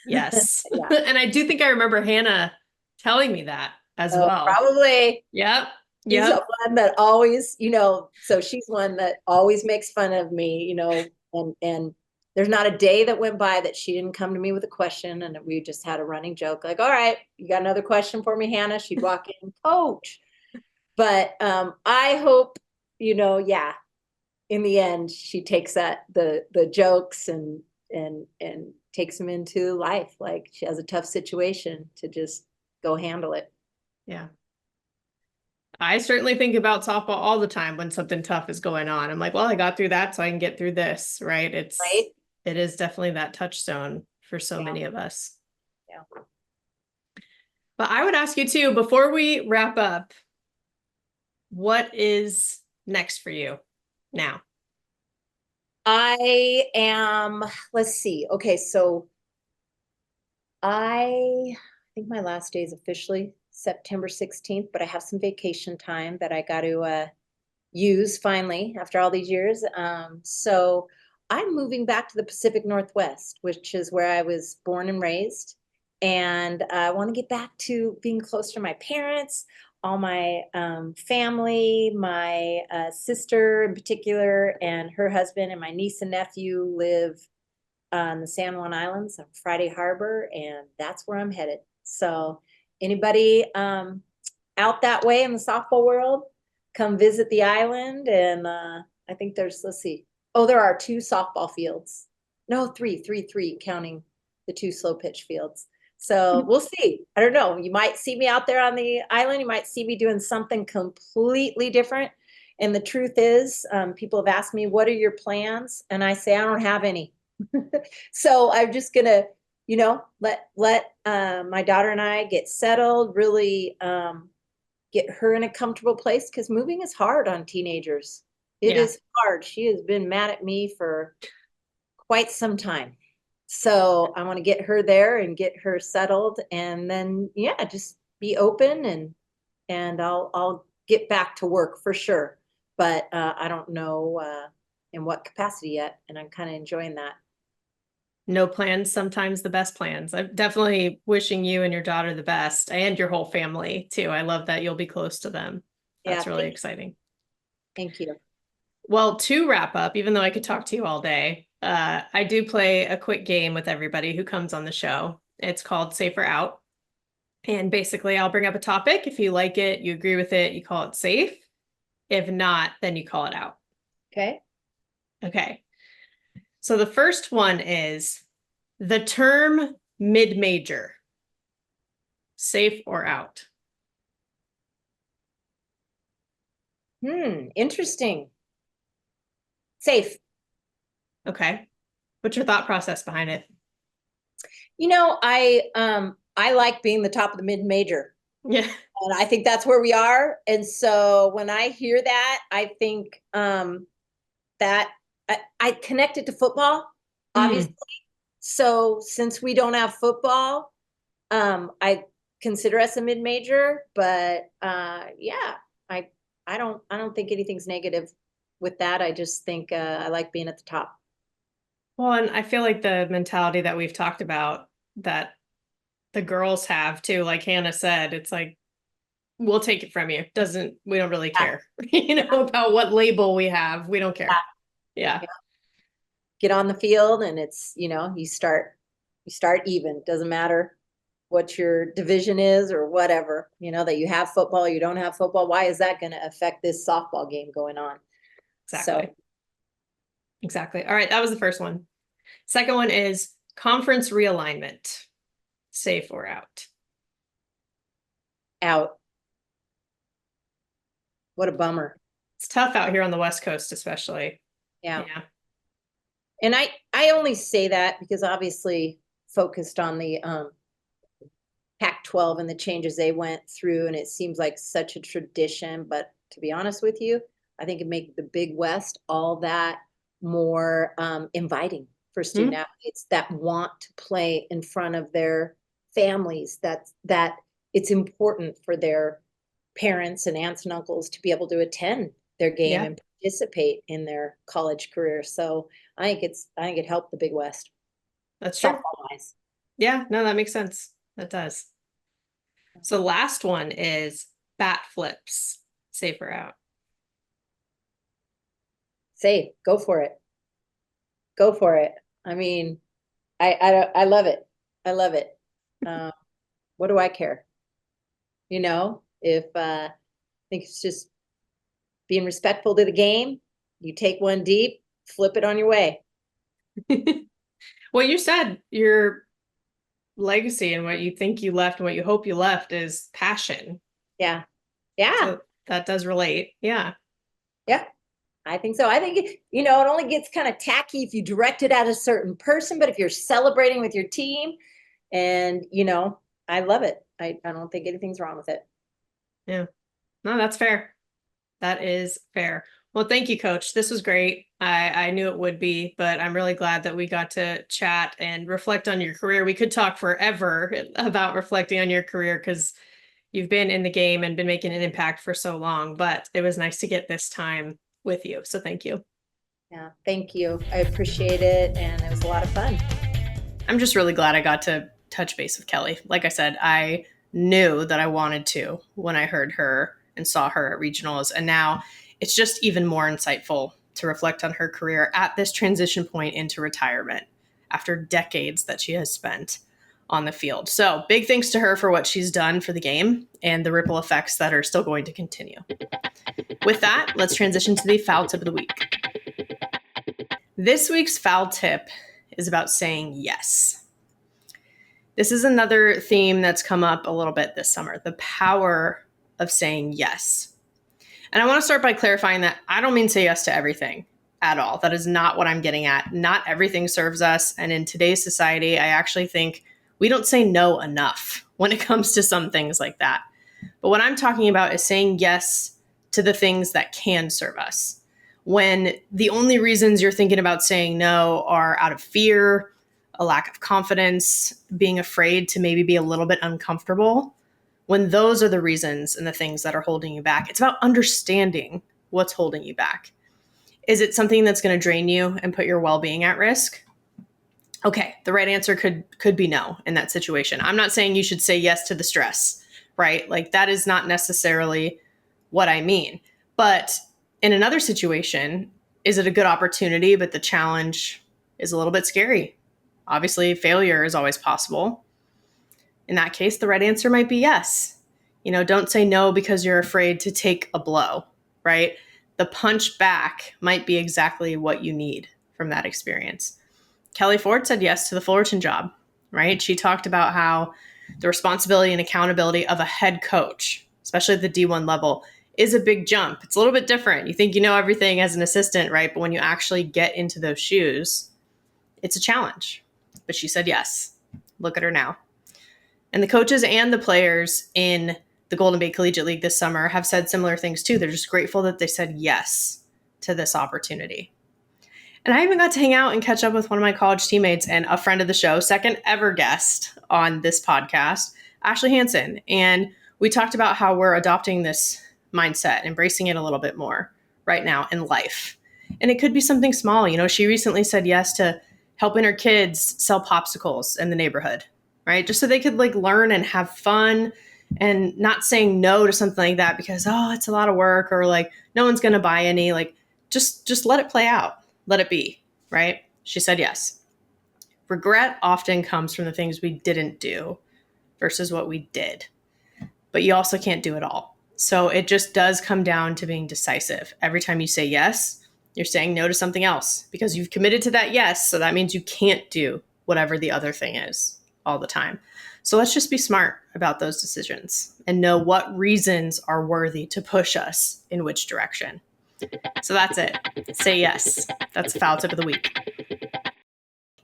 Yes. Yeah. And I do think I remember Hannah telling me that as well. Probably. Yep. She's the one that always, so she's one that always makes fun of me, and there's not a day that went by that she didn't come to me with a question, and we just had a running joke like, all right, you got another question for me, Hannah? She'd walk in, coach. But I hope, yeah, in the end, she takes the jokes and takes them into life. Like, she has a tough situation to just go handle it. Yeah. I certainly think about softball all the time when something tough is going on. I'm like, well, I got through that, so I can get through this, right? It is definitely that touchstone for so many of us. Yeah. But I would ask you too, before we wrap up, what is next for you now? Let's see. Okay, so I think my last day is officially September 16th, but I have some vacation time that I got to use finally after all these years. So I'm moving back to the Pacific Northwest, which is where I was born and raised. And I want to get back to being close to my parents, all my family, my sister in particular, and her husband, and my niece and nephew live on the San Juan Islands on Friday Harbor, and that's where I'm headed. So anybody out that way in the softball world, come visit the island. And I think let's see. Oh, there are 2 softball fields. No, three, counting the 2 slow pitch fields. So we'll see. I don't know. You might see me out there on the island. You might see me doing something completely different. And the truth is, people have asked me, what are your plans? And I say, I don't have any. So I'm just going to, let my daughter and I get settled, really get her in a comfortable place, because moving is hard on teenagers. It is hard. She has been mad at me for quite some time. So I want to get her there and get her settled, and then just be open, and I'll get back to work for sure. But I don't know in what capacity yet, and I'm kind of enjoying that. No plans, sometimes the best plans. I'm definitely wishing you and your daughter the best, and your whole family too. I love that you'll be close to them. That's really exciting. Thank you. Well, to wrap up, even though I could talk to you all day, I do play a quick game with everybody who comes on the show. It's called Safe or Out. And basically, I'll bring up a topic. If you like it, you agree with it, you call it safe. If not, then you call it out. Okay. Okay. So the first one is the term mid-major. Safe or out? Interesting. Safe. Okay. What's your thought process behind it? I like being the top of the mid-major. Yeah. And I think that's where we are. And so when I hear that, I think that I connect it to football, obviously. So since we don't have football, I consider us a mid-major, but I don't think anything's negative with that. I just think I like being at the top. Well, and I feel like the mentality that we've talked about that the girls have too, like Hannah said, it's like, we'll take it from you. We don't really care, about what label we have. We don't care. Yeah. Get on the field, and it's, you start even. Doesn't matter what your division is or whatever, that you have football, you don't have football. Why is that going to affect this softball game going on? Exactly. Exactly. All right. That was the first one. Second one is conference realignment. Safe or out? Out. What a bummer. It's tough out here on the West Coast, especially. Yeah. And I only say that because obviously focused on the Pac-12 and the changes they went through, and it seems like such a tradition. But to be honest with you, I think it makes the Big West all that more inviting for student athletes that want to play in front of their families. That it's important for their parents and aunts and uncles to be able to attend their game and participate in their college career. So I think it helped the Big West. That's true. Yeah, no, that makes sense. That does. So last one is bat flips. Safe or out? Safe. Go for it. Go for it. I mean, I love it. I love it. What do I care? If I think it's just being respectful to the game. You take one deep, flip it on your way. Well, you said your legacy and what you think you left and what you hope you left is passion. Yeah. So that does relate. Yeah. I think so. I think, it only gets kind of tacky if you direct it at a certain person, but if you're celebrating with your team and, I love it. I don't think anything's wrong with it. Yeah. No, that's fair. That is fair. Well, thank you, Coach. This was great. I knew it would be, but I'm really glad that we got to chat and reflect on your career. We could talk forever about reflecting on your career because you've been in the game and been making an impact for so long, but it was nice to get this time with you. So thank you. Yeah, thank you. I appreciate it. And it was a lot of fun. I'm just really glad I got to touch base with Kelly. Like I said, I knew that I wanted to when I heard her and saw her at regionals. And now it's just even more insightful to reflect on her career at this transition point into retirement after decades that she has spent on the field. So big thanks to her for what she's done for the game and the ripple effects that are still going to continue. With that, let's transition to the foul tip of the week. This week's foul tip is about saying yes. This is another theme that's come up a little bit this summer, the power of saying yes. And I want to start by clarifying that I don't mean say yes to everything at all. That is not what I'm getting at. Not everything serves us. And in today's society, I actually think we don't say no enough when it comes to some things like that. But what I'm talking about is saying yes to the things that can serve us. When the only reasons you're thinking about saying no are out of fear, a lack of confidence, being afraid to maybe be a little bit uncomfortable, when those are the reasons and the things that are holding you back, it's about understanding what's holding you back. Is it something that's going to drain you and put your well-being at risk? Okay, the right answer could be no in that situation. I'm not saying you should say yes to the stress, right? Like that is not necessarily what I mean. But in another situation, is it a good opportunity, but the challenge is a little bit scary? Obviously, failure is always possible. In that case, the right answer might be yes. Don't say no because you're afraid to take a blow, right? The punch back might be exactly what you need from that experience. Kelly Ford said yes to the Fullerton job, right? She talked about how the responsibility and accountability of a head coach, especially at the D1 level, is a big jump. It's a little bit different. You think you know everything as an assistant, right? But when you actually get into those shoes, it's a challenge. But she said yes. Look at her now. And the coaches and the players in the Golden Bay Collegiate League this summer have said similar things too. They're just grateful that they said yes to this opportunity. And I even got to hang out and catch up with one of my college teammates and a friend of the show, second ever guest on this podcast, Ashley Hansen. And we talked about how we're adopting this mindset, embracing it a little bit more right now in life. And it could be something small. She recently said yes to helping her kids sell popsicles in the neighborhood, right? Just so they could learn and have fun, and not saying no to something like that because, it's a lot of work, or no one's going to buy any. Just let it play out. Let it be, right? She said yes. Regret often comes from the things we didn't do versus what we did. But you also can't do it all. So it just does come down to being decisive. Every time you say yes, you're saying no to something else because you've committed to that yes. So that means you can't do whatever the other thing is all the time. So let's just be smart about those decisions and know what reasons are worthy to push us in which direction. So that's it. Say yes. That's the foul tip of the week.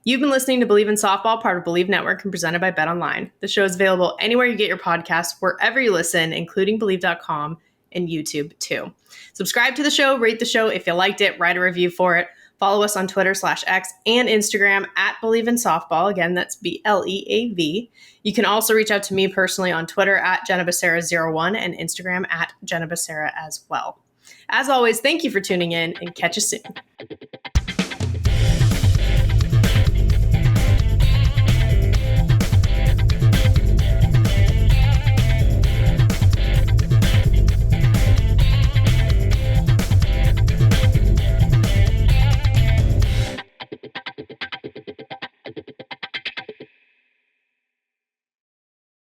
You've been listening to Bleav in Softball, part of Bleav Network and presented by BetOnline. The show is available anywhere you get your podcasts, wherever you listen, including Bleav.com and YouTube too. Subscribe to the show, rate the show if you liked it, write a review for it. Follow us on Twitter /X and Instagram at Bleav in Softball. Again, that's BLEAV. You can also reach out to me personally on Twitter at Jenna Becerra01 and Instagram at Jenna Becerra as well. As always, thank you for tuning in and catch you soon.